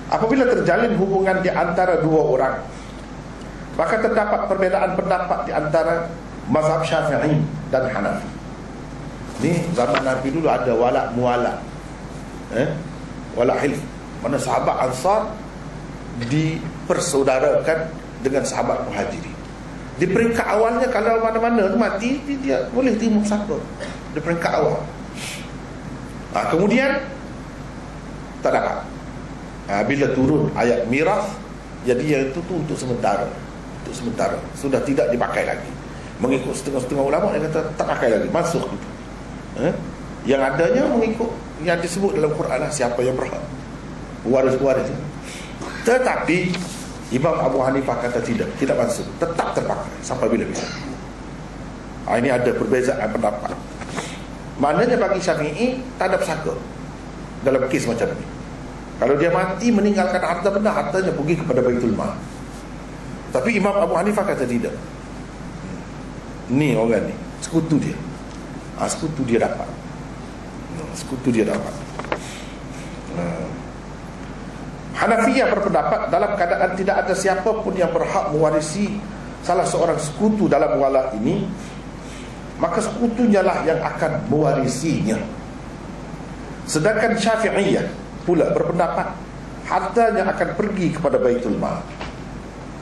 Apabila terjalin hubungan di antara dua orang, maka terdapat perbezaan pendapat di antara mazhab Syafi'i dan Hanafi. Ni zaman Nabi dulu ada wala muwala, wala hilf. Mana sahabat Ansar dipersaudarakan dengan sahabat Muhajirin. Di peringkat awalnya kalau mana-mana tu mati, dia boleh terima pusaka di peringkat awal. Kemudian tak dapat. Bila turun ayat miras, jadi yang itu tu untuk sementara, sudah tidak dipakai lagi. Mengikut setengah-setengah ulama yang kata tak pakai lagi, masuk itu. Yang adanya mengikut yang disebut dalam Quran lah, siapa yang berhak, waris-waris. Tetapi Imam Abu Hanifah kata tidak masuk, tetap terpakai sampai bila-bila. Ini ada perbezaan pendapat. Maknanya bagi Syafi'i tak ada pesaka dalam kes macam ni. Kalau dia mati meninggalkan harta benda, hartanya pergi kepada Baitul Mal. Tapi Imam Abu Hanifah kata tidak. Ni orang ni, sekutu dia, sekutu dia dapat. Hanafiyah berpendapat dalam keadaan tidak ada siapa pun yang berhak mewarisi salah seorang sekutu dalam wala ini, maka sekutunya lah yang akan mewarisinya. Sedangkan Syafi'iyah pula berpendapat hartanya akan pergi kepada Baitul Mal.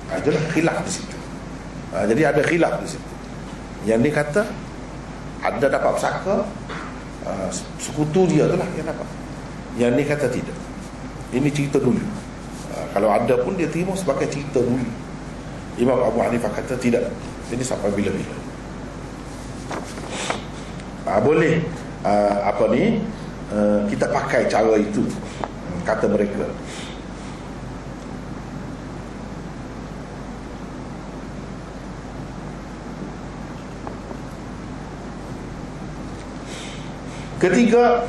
Adalah khilaf di situ. Jadi ada khilaf di situ. Yang ni kata ada dapat pusaka, sekutu dia tu lah yang dapat. Yang ni kata tidak. Ini cerita dulu. Kalau ada pun dia terima sebagai cerita dulu. Imam Abu Hanifah kata tidak. Ini sampai bila-bila. Boleh kita pakai cara itu, kata mereka. Ketiga,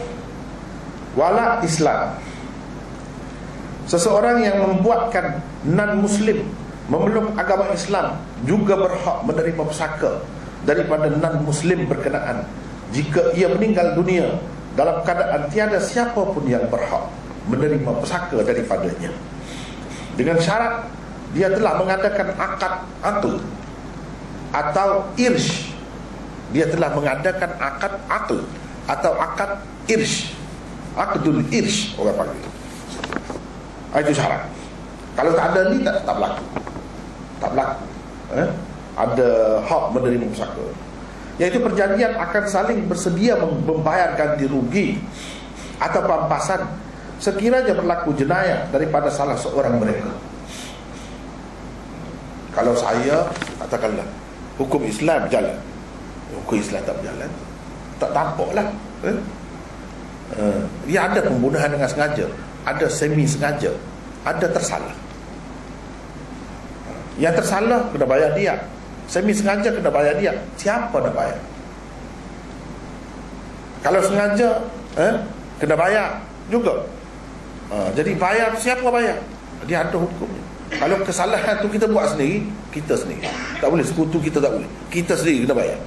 wala Islam. Seseorang yang membuatkan non-Muslim memeluk agama Islam juga berhak menerima pusaka daripada non-Muslim berkenaan jika ia meninggal dunia dalam keadaan tiada siapa pun yang berhak menerima pusaka daripadanya, dengan syarat dia telah mengadakan akad aql atau irsh. Dia telah mengadakan akad aql atau akad irsh, akdul irsh orang panggil. Itu syarat. Kalau tak ada ni tak berlaku. Tak berlaku. Ada hak menerima pusaka, iaitu perjanjian akan saling bersedia membayar ganti rugi atau perampasan sekiranya berlaku jenayah daripada salah seorang mereka. Kalau saya katakanlah hukum Islam berjalan, hukum Islam tak berjalan, tak tampaklah. Dia ada pembunuhan dengan sengaja, ada semi sengaja, ada tersalah. Yang tersalah kena bayar dia, semi sengaja kena bayar dia. Siapa nak bayar? Kalau sengaja kena bayar juga. Jadi bayar, siapa bayar? Dia ada hukumnya. Kalau kesalahan tu kita buat sendiri, kita sendiri. Tak boleh, sekutu kita tak boleh, kita sendiri kena bayar.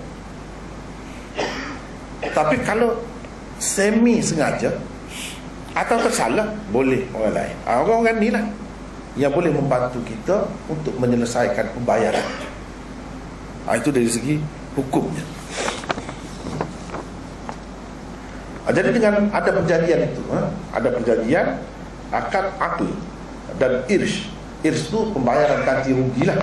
Tapi kalau semi sengaja atau tersalah, boleh orang lain. Orang-orang ni lah yang boleh membantu kita untuk menyelesaikan pembayaran. Itu dari segi hukumnya. Jadi dengan ada perjanjian itu, ada perjanjian akad aql dan irsh. Irsh itu pembayaran ganti rugi lah.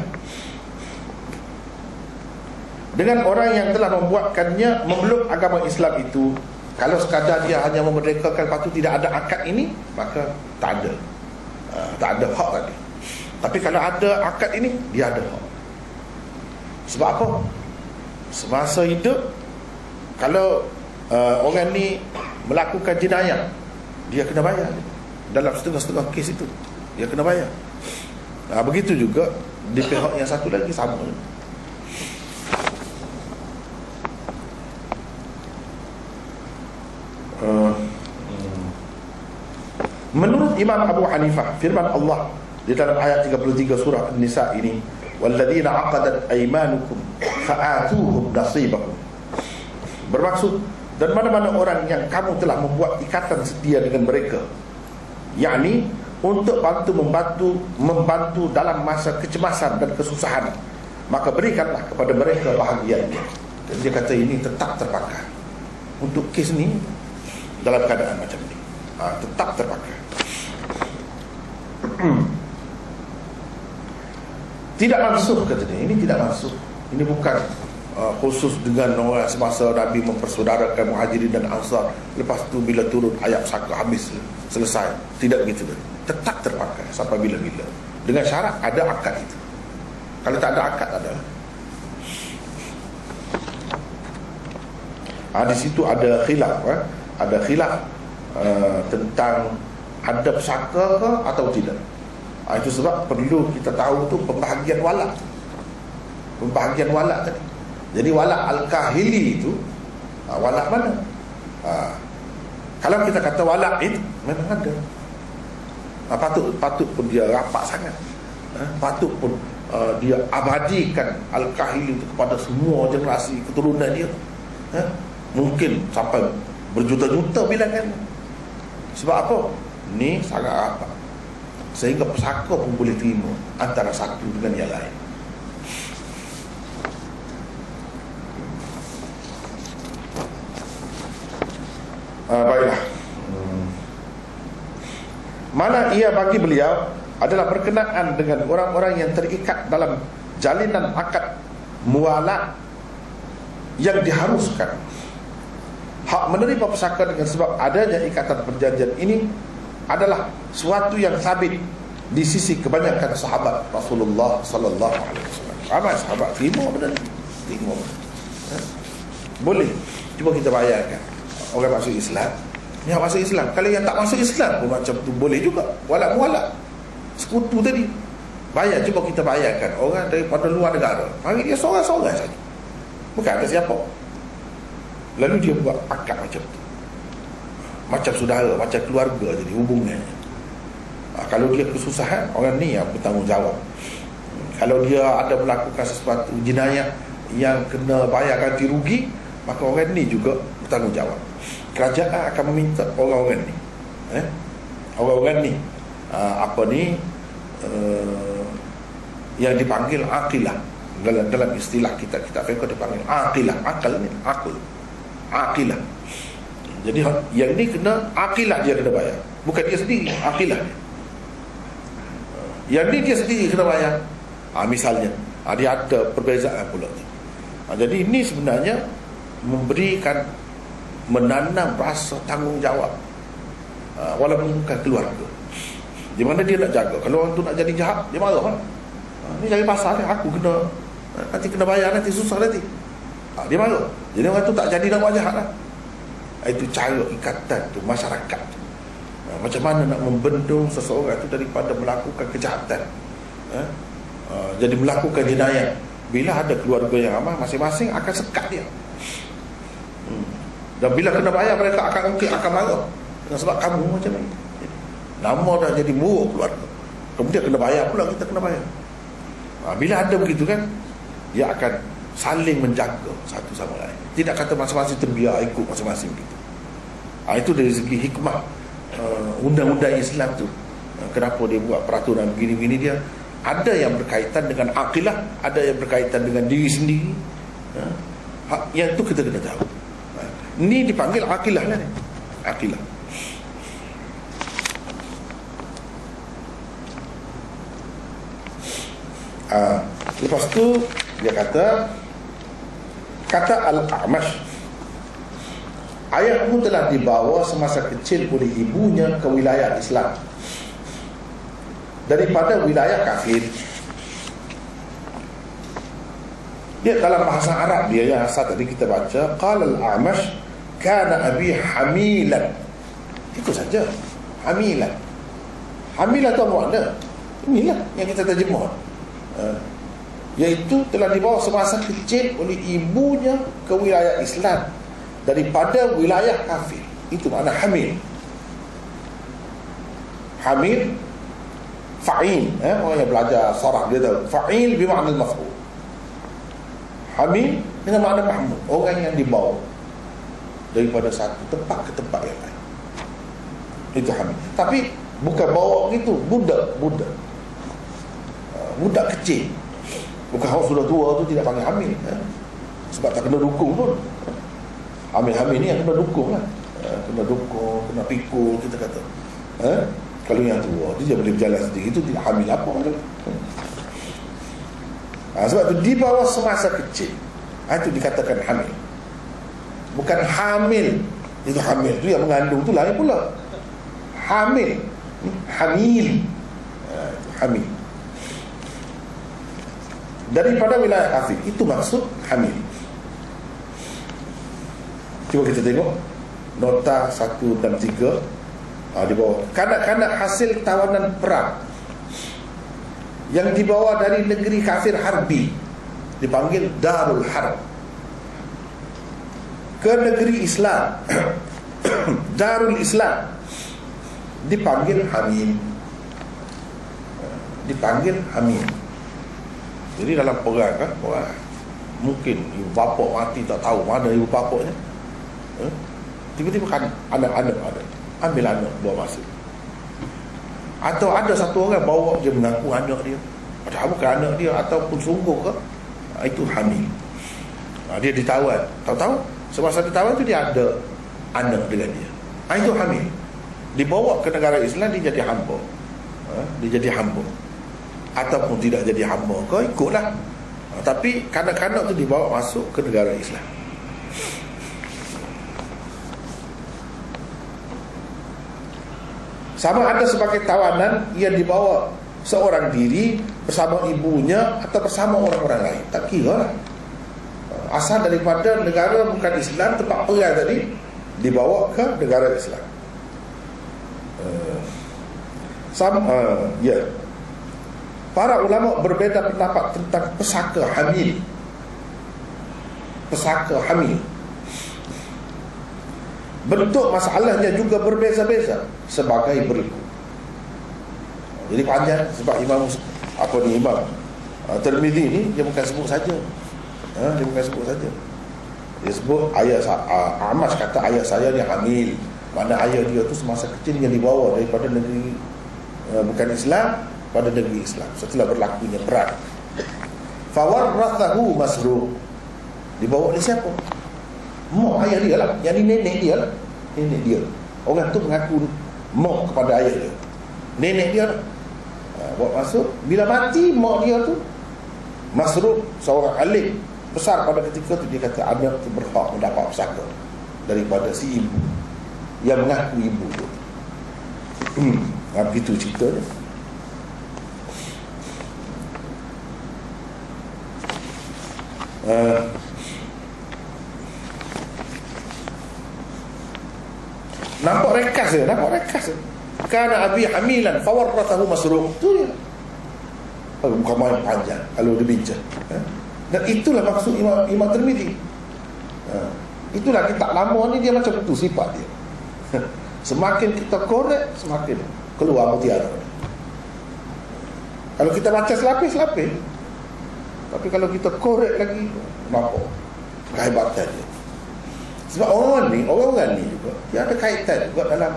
Dengan orang yang telah membuatkannya memeluk agama Islam itu, kalau sekadar dia hanya memerdekakan, lepas tu tidak ada akad ini, maka tak ada hak lagi. Tapi kalau ada akad ini, dia ada hak. Sebab apa? Semasa hidup, kalau orang ni melakukan jenayah, dia kena bayar. Dalam setengah-setengah kes itu, dia kena bayar. Begitu juga di pihak yang satu lagi sama. Menurut Imam Abu Hanifah, firman Allah di dalam ayat 33 surah An-Nisa ini, walladzina aqadat aymanukum fa'atuhum nasibahum, bermaksud dan mana-mana orang yang kamu telah membuat ikatan setia dengan mereka, yakni untuk membantu dalam masa kecemasan dan kesusahan, maka berikanlah kepada mereka bahagiannya. Dan dia kata ini tetap terpakai untuk kes ni dalam keadaan macam ni, tetap terpakai. Tidak mansuh kata dia. Ini tidak mansuh. Ini bukan khusus dengan orang semasa Nabi mempersaudarakan Muhajirin dan Ansar, lepas tu bila turun ayat saka habis selesai. Tidak begitu. Tetap terpakai sampai bila-bila, dengan syarat ada akad itu. Kalau tak ada akad, tak ada. Di situ ada khilaf, ada khilaf tentang ada pusaka ke atau tidak. Itu sebab perlu kita tahu tu pembahagian wala. Pembahagian wala tadi. Jadi wala al-kahili itu wala mana? Kalau kita kata wala itu memang ada. Patut pun dia rapat sangat. Patut pun dia abadikan al-kahili itu kepada semua generasi keturunan dia. Mungkin sampai berjuta-juta bilangan. Sebab apa? Ni sangat rapat. sehingga pesaka pun boleh terima antara satu dengan yang lain. Baiklah. Mana ia bagi beliau adalah berkenaan dengan orang-orang yang terikat dalam jalinan akad mualat yang diharuskan hak menerima pesaka dengan sebab adanya ikatan perjanjian ini adalah suatu yang sabit di sisi kebanyakan sahabat Rasulullah sallallahu alaihi wasallam. Ramai sahabat terima benda ni. Terima. Boleh. Cuba kita bayangkan orang masuk Islam, yang masuk Islam, kalau yang tak masuk Islam pun macam tu boleh juga. Walak-walak sekutu tadi. Bayar, cuba kita bayangkan orang daripada luar negara, mari dia seorang-seorang saja, bukan ada siapa, lalu dia buat akad macam tu, macam saudara, macam keluarga jadi hubungannya. Kalau dia kesusahan, orang ni yang bertanggungjawab. Kalau dia ada melakukan sesuatu jenayah yang kena bayar ganti rugi, maka orang ni juga bertanggungjawab. Kerajaan akan meminta orang-orang ni, orang-orang ni yang dipanggil aqilah. Dalam istilah kita fiqh dipanggil aqilah. Akal ni aqilah. Jadi yang ni kena aqilah, dia kena bayar, bukan dia sendiri. Aqilah yang ni dia sendiri kena bayar. Misalnya dia ada perbezaan pula. Jadi ini sebenarnya menanam rasa tanggungjawab, walaupun bukan keluarga, di mana dia nak jaga. Kalau orang tu nak jadi jahat, dia marah lah. Ni cari pasal ni, aku kena, nanti kena bayar, nanti susah nanti. Dia marah. Jadi orang tu tak jadi nak buat jahat lah. Itu cara ikatan tu masyarakat. Macam mana nak membendung seseorang tu daripada melakukan kejahatan, jadi melakukan jenayah. Bila ada keluarga yang aman, masing-masing akan sekat dia. Dan bila kena bayar, mereka akan marah. Sebab kamu macam ni, nama dah jadi buruk keluarga, kemudian kena bayar pula, kita kena bayar. Bila ada begitu kan, dia akan saling menjaga satu sama lain. Tidak kata masing-masing terbiar ikut masing-masing begitu. Itu dari segi hikmah undang-undang Islam tu. Kenapa dia buat peraturan begini-begini, dia ada yang berkaitan dengan aqilah, ada yang berkaitan dengan diri sendiri. Yang tu kita kena tahu. Ni dipanggil aqilah lah ni. Aqilah. Lepas tu dia kata Al-A'mash, ayahmu telah dibawa semasa kecil oleh ibunya ke wilayah Islam daripada wilayah kafir. Dia dalam bahasa Arab dia yang asal tadi kita baca, qala Al-A'mash kana abi hamilan. Itu saja, hamilan. Hamilan tu makna inilah yang kita terjemah, iaitu telah dibawa semasa kecil oleh ibunya ke wilayah Islam daripada wilayah kafir. Itu makna hamil. Hamil fa'il, orang yang belajar sarah dia tahu fa'il bermakna al-maf'ul. Hamil dengan makna mahmud, orang yang dibawa daripada satu tempat ke tempat yang lain. Itu hamil. Tapi bukan bawa begitu, budak kecil. Bukan orang sudah tua tu tidak panggil hamil, sebab tak kena dukung pun. Hamil-hamil ni yang kena dukung lah, kena dukung, kena pikul kita kata. Kalau yang tua dia boleh berjalan sendiri, itu tidak hamil apa kan? Sebab tu di bawah semasa kecil, itu dikatakan hamil. Bukan hamil. Itu hamil tu yang mengandung tu lain pula. Hamil, hamil, hamil daripada wilayah kafir, itu maksud hamil. Cuba kita tengok nota 1 dan 3 di bawah. Kanak-kanak hasil tawanan perang yang dibawa dari negeri kafir harbi dipanggil Darul Harb, ke negeri Islam Darul Islam dipanggil hamil. Jadi dalam perang kan, orang mungkin ibu bapa mati tak tahu mana ibu bapanya, tiba-tiba kan anak-anak ada, ambil anak bawa masuk. Atau ada satu orang bawa dia mengaku anak dia, padahal bukan anak dia, ataupun sungguh ke, itu hamil. Dia ditawan. Tahu-tahu semasa ditawan tu dia ada anak dengan dia. Itu hamil. Dibawa ke negara Islam, dia jadi hamba. Dia jadi hamba. Ataupun tidak jadi hamba, kau ikutlah. Tapi kanak-kanak tu dibawa masuk ke negara Islam. Sama ada sebagai tawanan, ia dibawa seorang diri bersama ibunya atau bersama orang-orang lain, tak kira lah. Asal daripada negara bukan Islam, tempat perang tadi, dibawa ke negara Islam. Para ulama berbeza pendapat tentang pesaka hamil. Pesaka hamil, bentuk masalahnya juga berbeza-beza sebagai berikut. Jadi panjang sebab Imam Tirmizi ni dia bukan sebut saja. Dia bukan sebut saja. Dia sebut ayah Amash kata ayah saya ni hamil. Mana ayah dia tu semasa kecil yang dibawa daripada negeri bukan Islam pada negeri Islam setelah berlakunya perang. Fawarrathahu Masruq. Dibawa oleh siapa? Mak ayah dia lah. Yang ni nenek dia lah. Nenek dia. Orang tu mengaku mak kepada ayah dia. Nenek dia lah. Bawa masuk. Bila mati mak dia tu, Masruq, seorang alim besar pada ketika tu, dia kata anak tu berhak mendapat pesaka daripada si ibu yang mengaku ibu tu. Begitu ceritanya. Nampak rekas dia. Kana abi hamilan fawarrathahu Masruq. Tu dia. Bukan main panjang kalau dia bincang. Dan itulah maksud Imam Tirmizi. Itulah kita lama ni dia macam itu sifat dia. Semakin kita korek, semakin keluar mutiara. Kalau kita baca selapis. Tapi kalau kita korek lagi, nampak kehebatan dia. Sebab orang-orang ni juga dia ada kaitan juga dalam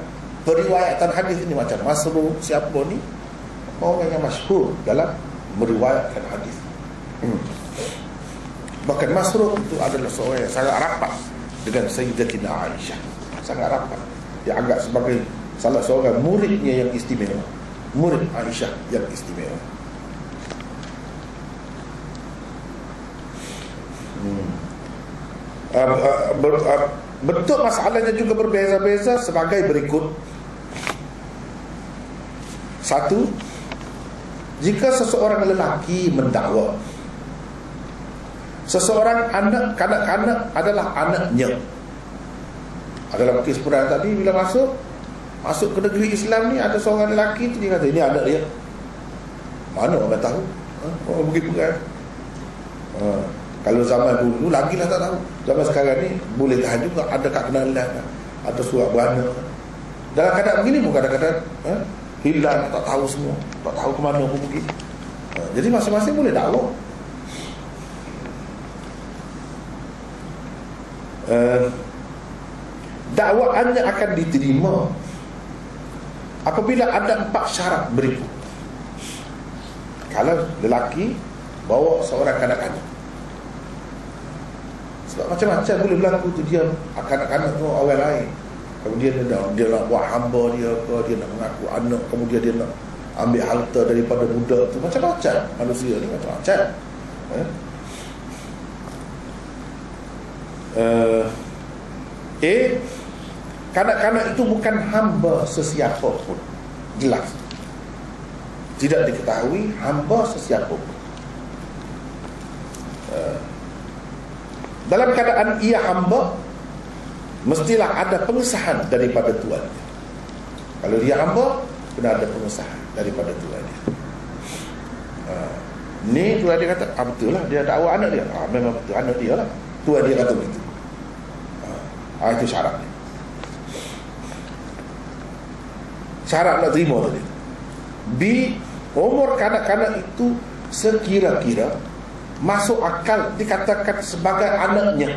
periwayatan hadis ini. Macam Masruq siapa ni, orang yang masyhur dalam meriwayatkan hadis. Bahkan Masruq itu adalah seorang yang sangat rapat dengan Sayyidatina Aisyah. Sangat rapat. Dia anggap sebagai salah seorang muridnya yang istimewa. Murid Aisyah yang istimewa. Bentuk masalahnya juga berbeza-beza sebagai berikut. Satu, jika seseorang lelaki mendakwa seseorang anak kanak-kanak adalah anaknya. Adalah kes perang tadi, bila masuk ke negeri Islam ni, ada seorang lelaki tu, dia kata ini anak dia. Mana orang tahu? Orang pergi perang. Kalau zaman dulu lagilah tak tahu. Zaman sekarang ni boleh tahan juga, ada kat kenalan, ada surat beranak. Dalam keadaan begini pun kadang-kadang hilang, tak tahu semua, tak tahu ke mana pun pergi. Jadi masing-masing boleh dakwa. Dakwaannya akan diterima apabila ada 4 syarat berikut. Kalau lelaki bawa seorang kanak-kanak, sebab macam-macam boleh berlaku tu, dia kanak-kanak tu orang lain, kemudian dia nak buat hamba dia ke, dia nak mengaku anak, kemudian dia nak ambil harta daripada budak tu. Macam-macam manusia ni, macam-macam. Kanak-kanak itu bukan hamba sesiapa pun. Jelas tidak diketahui hamba sesiapa pun. Dalam keadaan ia hamba, mestilah ada pengesahan daripada tuannya. Kalau dia hamba, kena ada pengesahan daripada tuannya. Ni tuan dia kata, betul lah, dia dakwa anak dia. Memang betul anak dia lah. Tuan dia kata begitu. Itu syaratnya. Syarat nak terima tadi. B, umur kanak-kanak itu sekira-kira masuk akal dikatakan sebagai anaknya.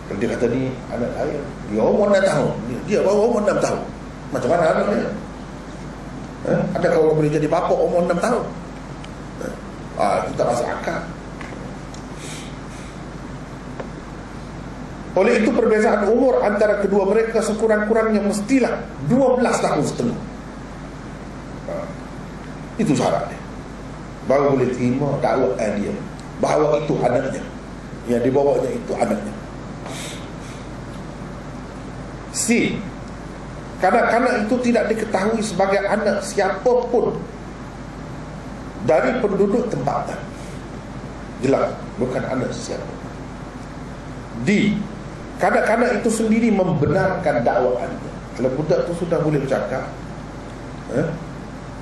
Kalau dia kata ni anak saya, dia umur 6 tahun, dia baru umur 6 tahun, Macam mana anak dia? Ada kalau boleh jadi bapa umur 6 tahun? Itu tak masuk akal. Oleh itu perbezaan umur antara kedua mereka sekurang-kurangnya mestilah 12 tahun setengah. Itu syaratnya. Baru boleh terima dakwaan dia bahawa itu anaknya, yang dibawanya itu anaknya. C. Kanak-kanak itu tidak diketahui sebagai anak siapapun dari penduduk tempatan. Jelas, bukan anak siapa. D. Kanak-kanak itu sendiri membenarkan dakwaannya. Kalau budak itu sudah boleh bercakap,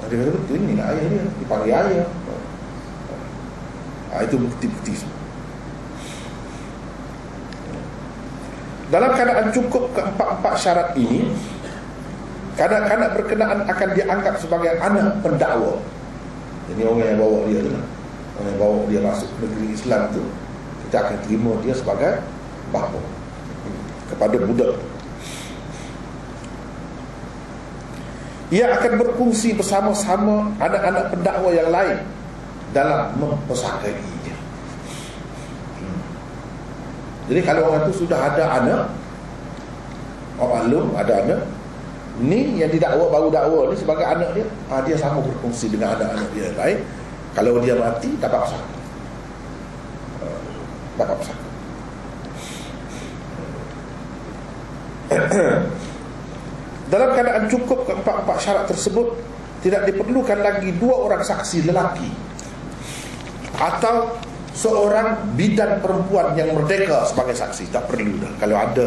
dia kata betul, ini ayah dia, dipanggil ayah. Itu bukti-bukti semua. Dalam keadaan cukup keempat-empat syarat ini, kanak-kanak berkenaan akan dianggap sebagai anak pendakwa. Jadi orang yang bawa dia tu, orang yang bawa dia masuk negeri Islam tu, kita akan terima dia sebagai bapa kepada budak. Ia akan berfungsi bersama-sama anak-anak pendakwa yang lain dalam mempesakai dia. Jadi kalau orang tu sudah ada anak, orang maklum ada anak, ni yang didakwa, baru dakwa ni sebagai anak dia, dia sama berfungsi dengan anak-anak dia yang lain. Kalau dia mati, dapat pesaka. Dapat pesaka. Dalam keadaan cukup keempat-empat syarat tersebut, tidak diperlukan lagi 2 orang saksi lelaki atau seorang bidan perempuan yang merdeka sebagai saksi. Tak perlu dah. Kalau ada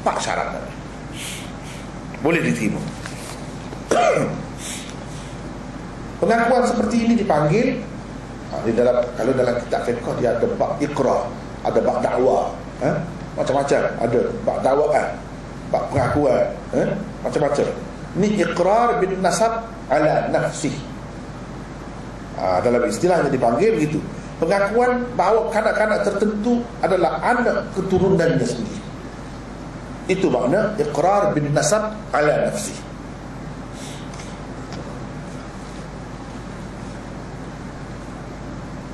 4 syarat tadi, boleh diterima. Pengakuan seperti ini dipanggil di dalam, kalau dalam kitab fiqh dia ada bab iqrar, ada bab dakwa, macam-macam, ada bab dakwaan, bab pengakuan, macam-macam. Ni iqrar bin nasab ala nafsih. Dalam istilahnya dipanggil begitu. Pengakuan bahawa kanak-kanak tertentu adalah anak keturunannya sendiri. Itu makna iqrar bin nasab ala nafsi.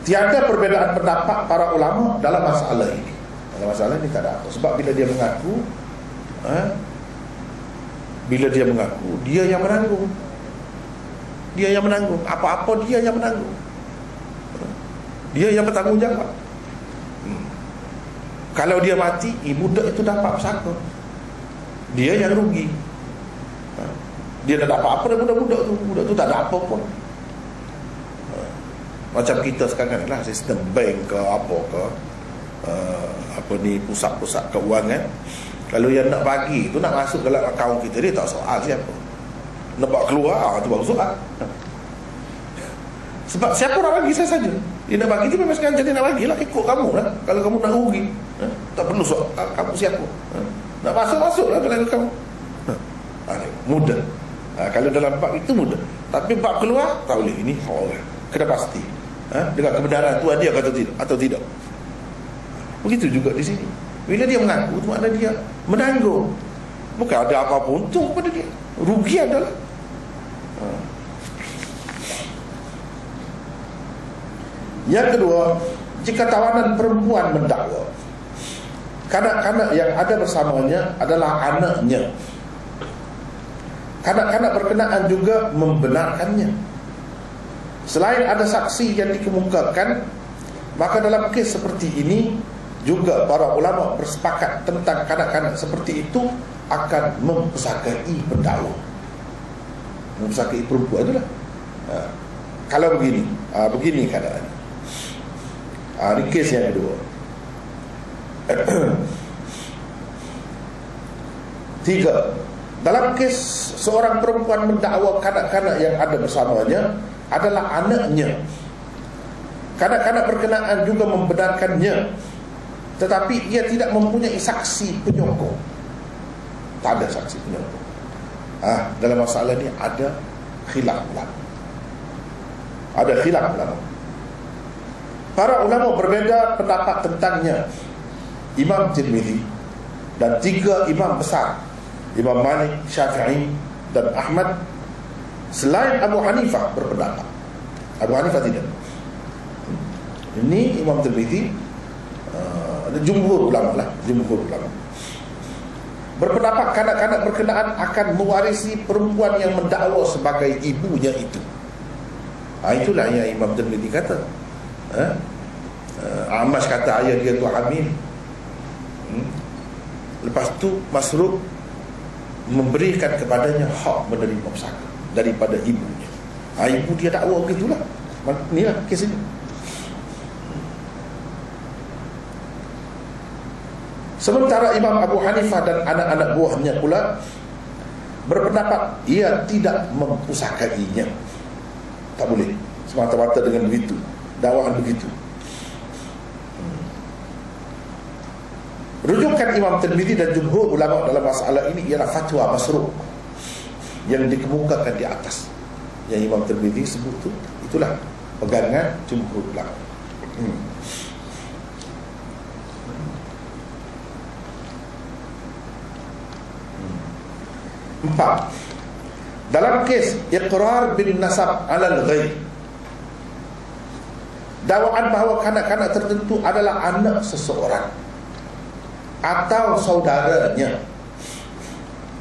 Tiada perbezaan pendapat para ulama dalam masalah ini. Dalam masalah ini tak ada apa. Sebab bila dia mengaku, dia yang menanggung. Dia yang menanggung. Apa-apa dia yang menanggung. Dia yang bertanggungjawab. Kalau dia mati, budak itu dapat pesaka. Dia yang rugi. Dia tak dapat apa dari budak-budak tu. Budak tu tak ada apa pun. Macam kita sekarang lah, sistem bank ke apa ke, pusat-pusat keuangan. Kalau yang nak bagi tu, nak masuk dalam akaun kita, dia tak soal siapa. Nak bawa keluar, tu baru soal. Sebab siapa nak bagi, saya saja. Dia nak bagi tu memang sekarang jadi nak bagi lah, ikut kamu lah. Kalau kamu nak rugi, tak perlu soal kamu siapa. Nak masuk lah dalam kamu. Mudah. Kalau dalam bab itu mudah. Tapi bab keluar tak boleh. Ini orang kena pasti dengan kebenaran tu dia kata tidak atau tidak. Begitu juga di sini. Bila dia mengaku tu makna dia menanggung. Bukan ada apa-apa untung kepada dia. Rugi adalah Yang kedua, jika tawanan perempuan mendakwa, kanak-kanak yang ada bersamanya adalah anaknya, kanak-kanak berkenaan juga membenarkannya. Selain ada saksi yang dikemukakan, maka dalam kes seperti ini juga para ulama bersepakat tentang kanak-kanak seperti itu akan mempesakai pendakwa, mempesakai perempuan itulah. Kalau begini, begini keadaan. Ini kes yang kedua. 3. Dalam kes seorang perempuan mendakwa kanak-kanak yang ada bersamanya adalah anaknya, kanak-kanak berkenaan juga membenarkannya, tetapi ia tidak mempunyai saksi penyokong. Tak ada saksi penyokong. Dalam masalah ini ada khilaf ulama. Ada khilaf ulama. Para ulama berbeza pendapat tentangnya. Imam Tirmidzi dan 3 imam besar, Imam Malik, Syafi'i dan Ahmad. Selain Abu Hanifah berpendapat, Abu Hanifah tidak. Ini Imam Tirmidzi, jumhur ulama berpendapat kanak-kanak berkenaan akan mewarisi perempuan yang mendakwa sebagai ibunya itu. Itulah yang Imam Tirmidzi kata. Amash kata ayah dia tu hamil. Lepas tu Masruq memberikan kepadanya hak menerima pusaka daripada ibunya. Ibu dia dakwa begitulah. Inilah kes ini. Sementara Imam Abu Hanifah dan anak-anak buahnya pula berpendapat ia tidak mempusakainya. Tak boleh semata-mata dengan begitu, dakwaan begitu. Rujukan Imam Tirmidzi dan jumhur ulama dalam masalah ini ialah fatwa Masruq yang dikemukakan di atas, yang Imam Tirmidzi sebut tu. Itulah pegangan jumhur ulama. Empat, dalam kes iqrar bin nasab alal ghaib, dakwaan bahawa kanak-kanak tertentu adalah anak seseorang atau saudaranya.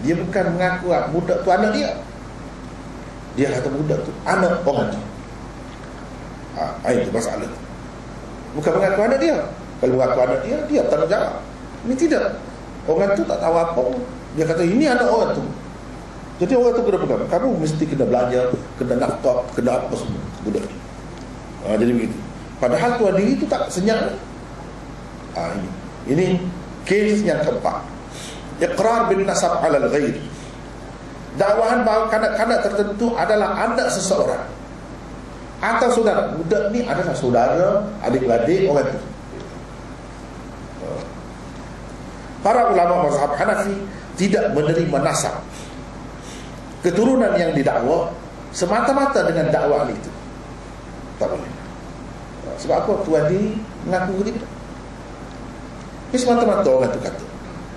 Dia bukan mengaku budak tu anak dia. Dia kata budak tu anak orang tu. Itu masalah. Bukan mengaku anak dia. Kalau mengaku anak dia, dia tanggung jawab. Ini tidak. Orang tu tak tahu apa. Dia kata ini anak orang tu. Jadi orang tu kena pegang. Kamu mesti kena belajar, kena nafkah, kena apa semua budak ni. Jadi begitu. Padahal tuan diri tu tak senyap. Ini kes yang keempat, iqrar bin nasab alal ghair, dakwaan bahawa kanak-kanak tertentu adalah anak seseorang atau saudara. Budak ni adalah saudara, adik-adik orang tu. Para ulama mazhab Hanafi tidak menerima nasab, keturunan yang didakwa semata-mata dengan dakwaan itu. Tak boleh. Sebab apa? Tuan diri mengaku dia. Ini semata-mata orang itu kata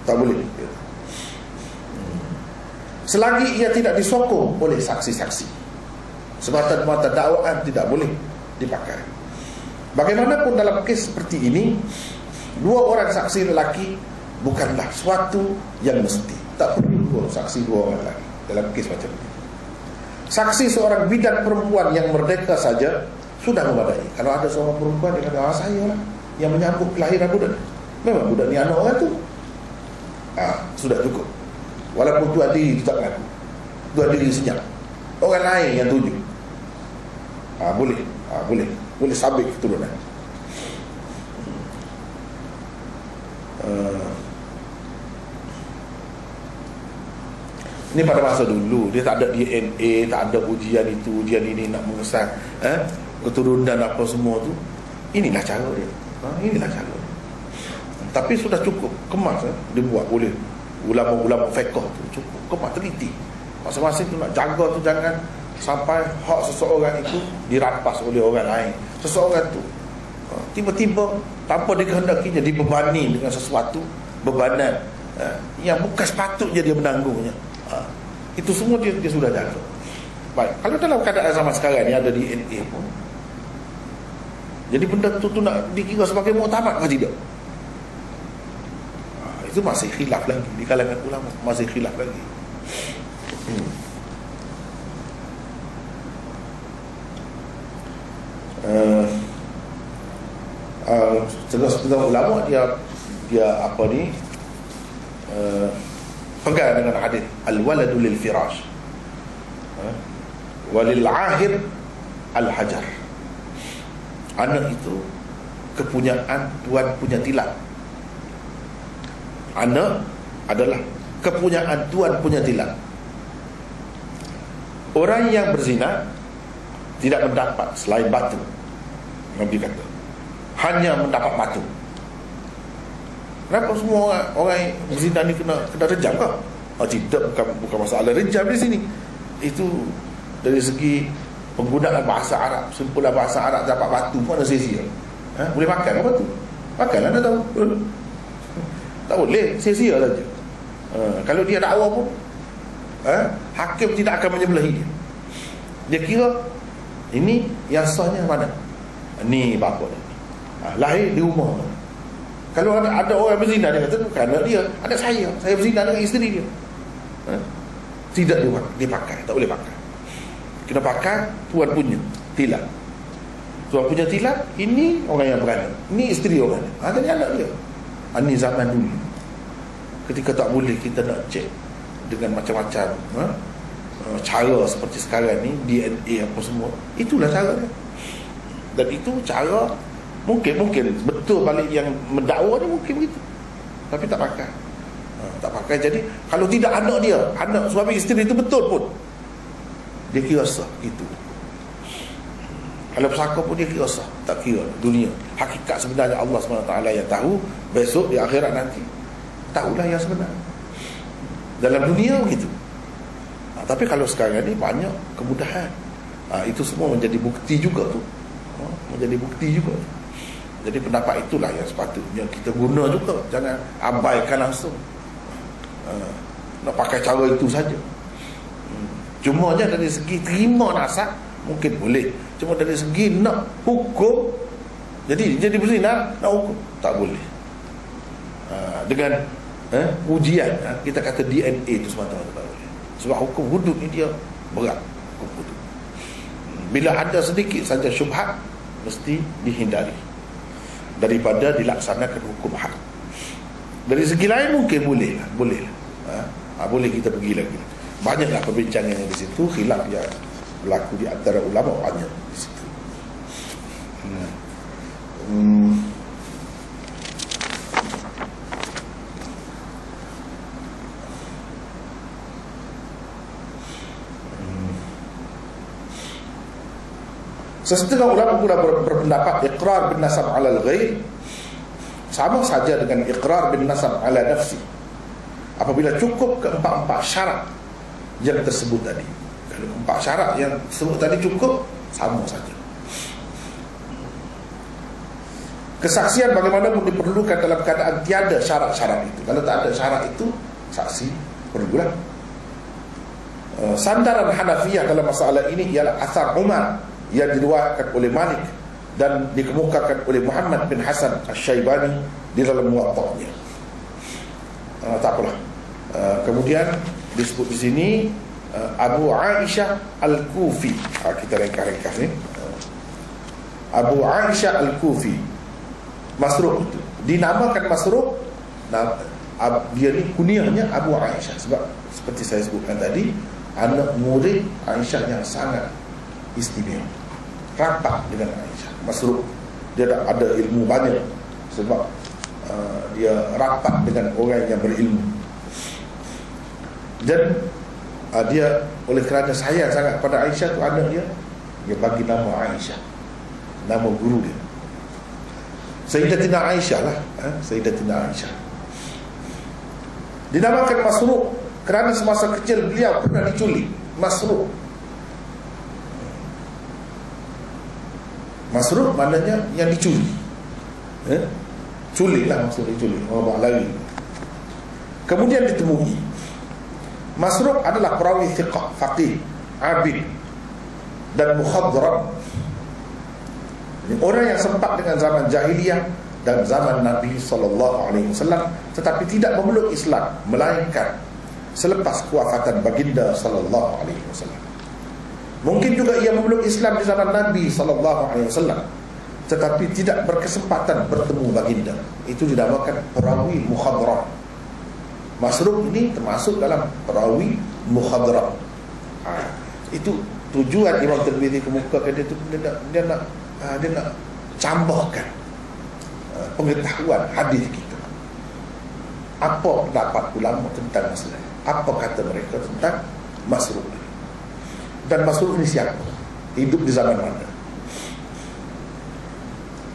tak boleh. Selagi ia tidak disokong oleh saksi-saksi, semata-mata dakwaan tidak boleh dipakai. Bagaimanapun dalam kes seperti ini, dua orang saksi lelaki bukanlah suatu yang mesti. Tak perlu dua saksi dua orang lelaki dalam kes macam ini. Saksi seorang bidan perempuan yang merdeka saja sudah memadai. Kalau ada seorang perempuan, dia kata saya lah yang menyambut kelahiran budak. Memang budak ni anak orang tu. Sudah cukup. Walaupun tuan diri tu tak mengaku, tuan diri senyap, orang lain yang tunjuk, boleh sabit keturunan. Ini pada masa dulu dia tak ada DNA, tak ada ujian itu, ujian ini nak mengesah keturunan apa semua tu. Inilah cara dia. Inilah cara. Tapi sudah cukup kemas dibuat oleh ulama-ulama fiqh tu, cukup kemas teliti. Masing-masing tu nak jaga tu jangan sampai hak seseorang itu dirampas oleh orang lain. Seseorang tu tiba-tiba tanpa dikehendakinya dibebani dengan sesuatu bebanan yang bukan sepatutnya dia menanggungnya. Itu semua dia sudah jaga. Baik, kalau dalam keadaan zaman sekarang ni ada DNA pun, jadi benda tu nak dikira sebagai muktamad ke tidak? Itu masih khilaf lagi di kalangan ulama, masih khilaf lagi. Setengah ulama dia apa ni, pegang dengan hadis al-waladu lil firash walil ahir al-hajar. Anak itu kepunyaan tuan punya tilam. Anak adalah kepunyaan tuan punya tilam. Orang yang berzina tidak mendapat selain batu. Nabi kata hanya mendapat batu. Kenapa semua orang yang berzina ni kena rejam ke? Tidak, bukan masalah rejam di sini. Itu dari segi penggunaan bahasa Arab, sempulan bahasa Arab dapat batu pun ada sia-sia. Boleh makan ke batu? Makanlah, anda tahu. Tak boleh, sia-sia saja. Kalau dia dakwa pun hakim tidak akan menyembelihi dia. Dia kira ini yang sahnya mana? Ni bapa dia. Lahir di rumah. Kalau ada orang berzina, dia kata bukan anak dia, anak saya berzina dengan isteri dia. Tidak dipakai, tak boleh pakai. Kena pakai tuan punya tilang. Tuan punya tilang, ini orang yang beranak, ini isteri orang ni. Jadi anak dia. Ini zaman dulu. Ketika tak boleh kita nak cek dengan macam-macam cara seperti sekarang ni, DNA apa semua, itulah cara dia. Dan itu cara mungkin betul balik yang mendakwa ni, mungkin begitu, tapi tak pakai. Tak pakai. Jadi kalau tidak anak dia, anak suami isteri itu betul pun, dia kira sah itu. Kalau pesaka pun dia kira sah, tak kira dunia. Hakikat sebenarnya Allah SWT yang tahu. Besok di akhirat nanti tahulah yang sebenar. Dalam dunia begitu. Tapi kalau sekarang ni banyak kemudahan, itu semua menjadi bukti juga tu. Menjadi bukti juga. Jadi pendapat itulah yang sepatutnya kita guna juga. Jangan abaikan langsung. Nak pakai cara itu saja. Cumanya dari segi terima nasihat mungkin boleh. Cuma dari segi nak hukum, jadi berzina nak hukum, tak boleh. Dengan ujian, kita kata DNA itu semata-mata tak boleh. Sebab hukum hudud ni dia berat. Hukum hudud, bila ada sedikit saja syubhat, mesti dihindari daripada dilaksanakan hukum had. Dari segi lain mungkin boleh lah. Boleh kita pergi lagi. Banyaklah perbincangan yang di situ, khilaf yang berlaku di antara ulama banyak di situ. Sesetengah ulama pula berpendapat iqrar bin nasab ala al-ghair sama saja dengan iqrar bin nasab ala nafsi apabila cukup keempat-empat syarat yang tersebut tadi. Kalau empat syarat yang tersebut tadi cukup, sama saja. Kesaksian bagaimanapun diperlukan dalam keadaan tiada syarat-syarat itu. Kalau tak ada syarat itu, saksi perlulah. Sandaran Hanafiyah dalam masalah ini ialah asar Umar yang diriwayatkan oleh Malik dan dikemukakan oleh Muhammad bin Hasan Asy-Syaibani di dalam Muwatta'nya. Tak apalah. Kemudian disebut di sini Abu Aisyah Al-Kufi. Kita ringkas ni. Abu Aisyah Al-Kufi, Masruq itu dinamakan Masruq. Dia ni kunyahnya Abu Aisyah sebab seperti saya sebutkan tadi, anak murid Aisyah yang sangat istimewa, rapat dengan Aisyah. Masruq dia ada ilmu banyak sebab dia rapat dengan orang yang berilmu. Dan dia oleh kerana sayang sangat pada Aisyah tu anak dia bagi nama Aisyah, nama guru dia Sayyidatina Aisyah lah. Sayyidatina Aisyah dinamakan Masruq kerana semasa kecil beliau pernah diculik. Masruq maknanya yang dicuri. Culik lah maksudnya, diculik, orang lari. Kemudian ditemui. Masruq adalah perawi thiqah, faqih, abid dan mukhadram. Orang yang sempat dengan zaman jahiliyah dan zaman Nabi SAW, tetapi tidak memeluk Islam melainkan selepas kewafatan baginda SAW. Mungkin juga ia memeluk Islam di zaman Nabi SAW, tetapi tidak berkesempatan bertemu baginda. Itu dinamakan perawi mukhadram. Masruq ini termasuk dalam perawi mukhadram. Itu tujuan Imam Tirmidzi kemukakan dia tu, dia nak cambahkan pengetahuan hadis kita. Apa pendapat ulama tentang masalah, apa kata mereka tentang Masruq ini, dan Masruq ini siapa, hidup di zaman mana,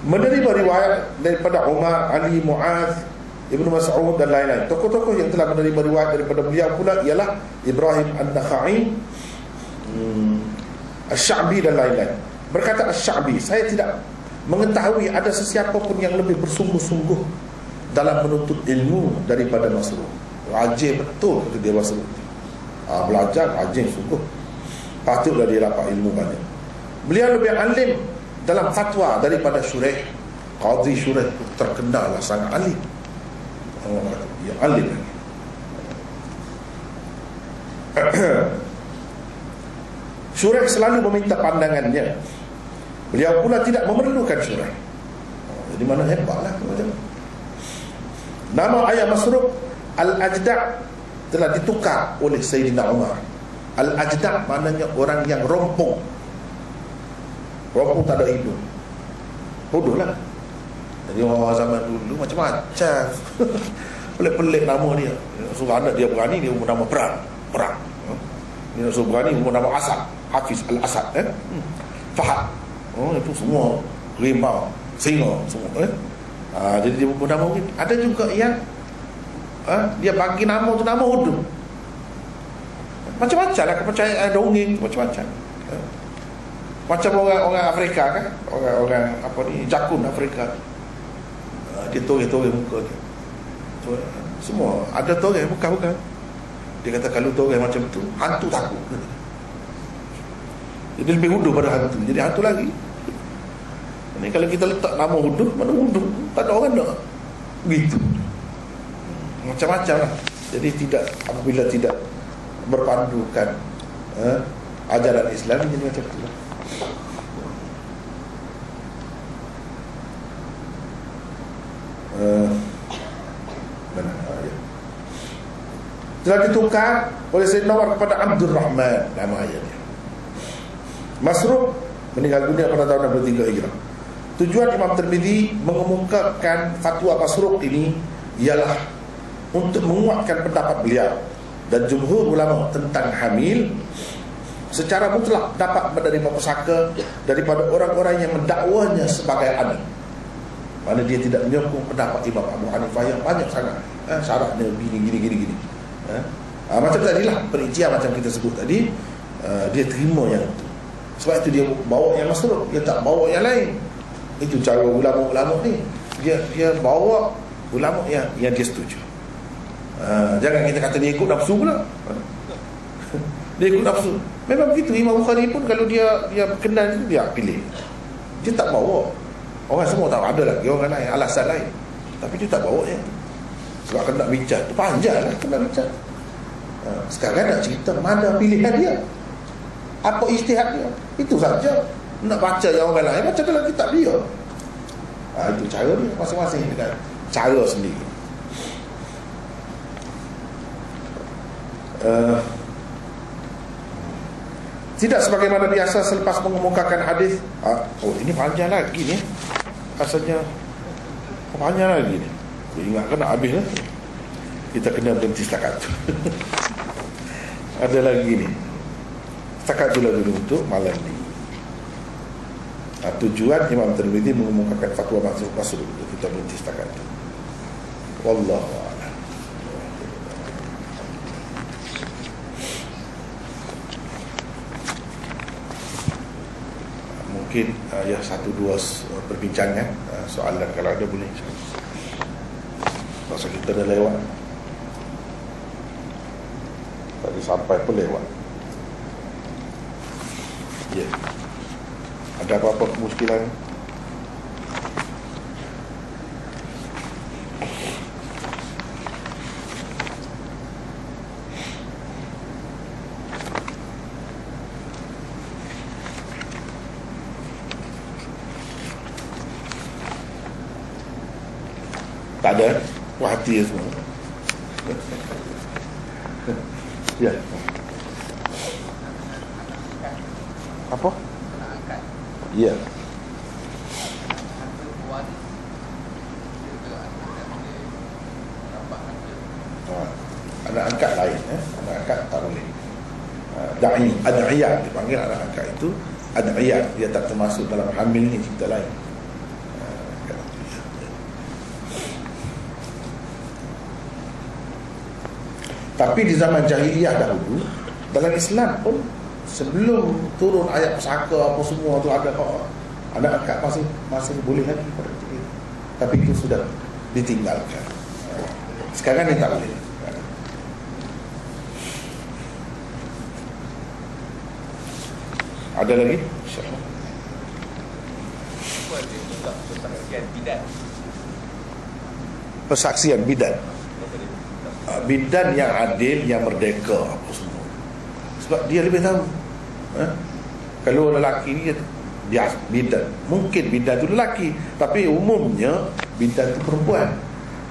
menerima riwayat daripada Umar, Ali, Muaz, Ibnu Mas'ud dan lain-lain. Tokoh-tokoh yang telah menerima riwayat daripada beliau pula ialah Ibrahim An-Nakhai, Asy-Sya'bi dan lain-lain. Berkata Asy-Sya'bi, saya tidak mengetahui ada sesiapa pun yang lebih bersungguh-sungguh dalam menuntut ilmu daripada Masruq. Wajib betul kata dia Masruq. Belajar rajin sungguh, patutlah dia dapat ilmu banyak. Beliau lebih alim dalam fatwa daripada Syuraih. Qadhi Syuraih terkenal lah sangat alim. Dia alim lagi. Syuraih selalu meminta pandangannya. Beliau pula tidak memerlukan Syuraih. Jadi mana hebatlah macam. Nama ayah Masruq Al-Ajda' telah ditukar oleh Sayyidina Umar. Al-Ajda' maknanya orang yang rompong. Rompong tak ada hidung. Bodoh lah. Jadi orang zaman dulu macam-macam. Pelik-pelik nama dia. Suruh anak dia berani, dia umur nama Perang. Dia suruh berani, umur nama Asad. Hafiz Al-Asad. Fahad. Itu semua rimau, singa semua. Jadi dia umur nama. Ada juga yang dia bagi nama tu nama hudu. Macam-macam lah kepercayaan dongeng, macam-macam. Macam orang Afrika kan, orang apa ni, jakun Afrika. Dia toreh-toreh muka dia. Semua ada toreh, bukan. Dia kata kalau toreh macam tu, hantu takut. Jadi lebih hudu pada hantu. Jadi hantu lagi. Ini kalau kita letak nama hudu, mana hudu? Tak ada orang nak. Begitu. Macam-macam lah. Jadi tidak, apabila tidak berpandukan ajaran Islam, jadi macam tu lah. Telah ditukar oleh Sayyidina Umar kepada Abdul Rahman, nama ayahnya. Masruq meninggal dunia pada tahun 63 Hijrah. Tujuan Imam Tirmidzi mengemukakan fatwa Masruq ini ialah untuk menguatkan pendapat beliau dan jumhur ulama tentang hamil secara mutlak dapat menerima pusaka daripada orang-orang yang mendakwanya sebagai anak. Mana dia tidak menyokong pendapat Imam Abu Hanifah yang banyak sangat syaratnya gini. Macam tadilah perincian macam kita sebut tadi, dia terima yang itu. Sebab itu dia bawa yang Masruq, dia tak bawa yang lain. Itu cara ulama-ulama ni, dia bawa ulama yang dia setuju. Jangan kita kata dia ikut nafsu pula. Dia ikut nafsu. Memang begitu. Imam Bukhari pun kalau dia kenal itu, dia pilih. Dia tak bawa. Orang semua tahu ada lagi orang lain, alasan lain, tapi dia tak bawa yang tu. Sebab kena bincang tu panjang lah, kena bincang. Sekarang nak cerita mana pilihan dia, apa ijtihad dia, itu saja. Nak baca yang orang lain, baca dalam kitab dia. Itu cara dia, masing-masing dengan cara sendiri. Tidak sebagaimana biasa selepas mengemukakan hadis. Ini panjang lagi ni. Asalnya panjang lagi ni. Ingatkan nak habis lah. Kita kena berhenti setakat tu. Ada lagi ni. Setakat tu lah dulu untuk malam ni. Tujuan Imam Tirmidzi mengemukakan fatwa Masruq. Kita berhenti setakat tu. Wallahu a'lam. Mungkin ya satu dua perbincangan, soalan kalau ada boleh. Masa kita dah lewat. Tadi sampai pun lewat. Ya. Ada apa-apa kemuskilan? Tak ada. Puas hati semua. Ya. Apa? Ya. Anak angkat lain, anak angkat tak boleh. Ad'iyah dipanggil anak angkat itu ad'iyah, dia tak termasuk dalam hamil ni, cerita lain. Tapi di zaman jahiliyah dahulu, dalam Islam pun sebelum turun ayat pusaka apa semua tu ada kok, anak angkat masih boleh lagi pada ketika itu. Tapi itu sudah ditinggalkan. Sekarang ni tak boleh. Ada lagi? InsyaAllah. Persaksian bidan. Bidan yang adil, yang merdeka, apa semua. Sebab dia lebih tahu. Kalau lelaki ni dia bidan, mungkin bidan tu lelaki, tapi umumnya bidan tu perempuan.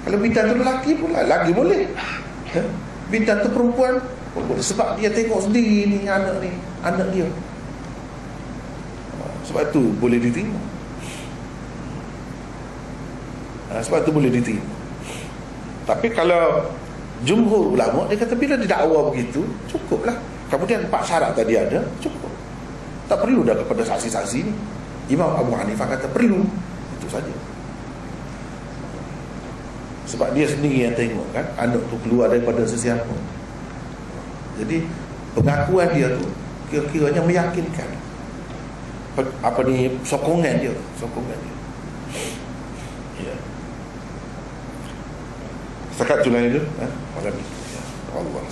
Kalau bidan tu lelaki pula lagi boleh. Bidan tu perempuan sebab dia tengok sendiri ni anak dia. Sebab tu boleh diterima. Sebab tu boleh diterima. Tapi kalau jumhur ulama, dia kata bila didakwa begitu, cukuplah. Kemudian 4 syarat tadi ada, cukup. Tak perlu dah kepada saksi-saksi ni. Imam Abu Hanifah kata perlu. Itu saja. Sebab dia sendiri yang tengok kan, anak tu keluar daripada sesiapa. Jadi pengakuan dia tu kira-kiranya meyakinkan. Apa ni, sokongan dia. Ya. Setakat tu lah itu. Malam ni. Ya. Allah.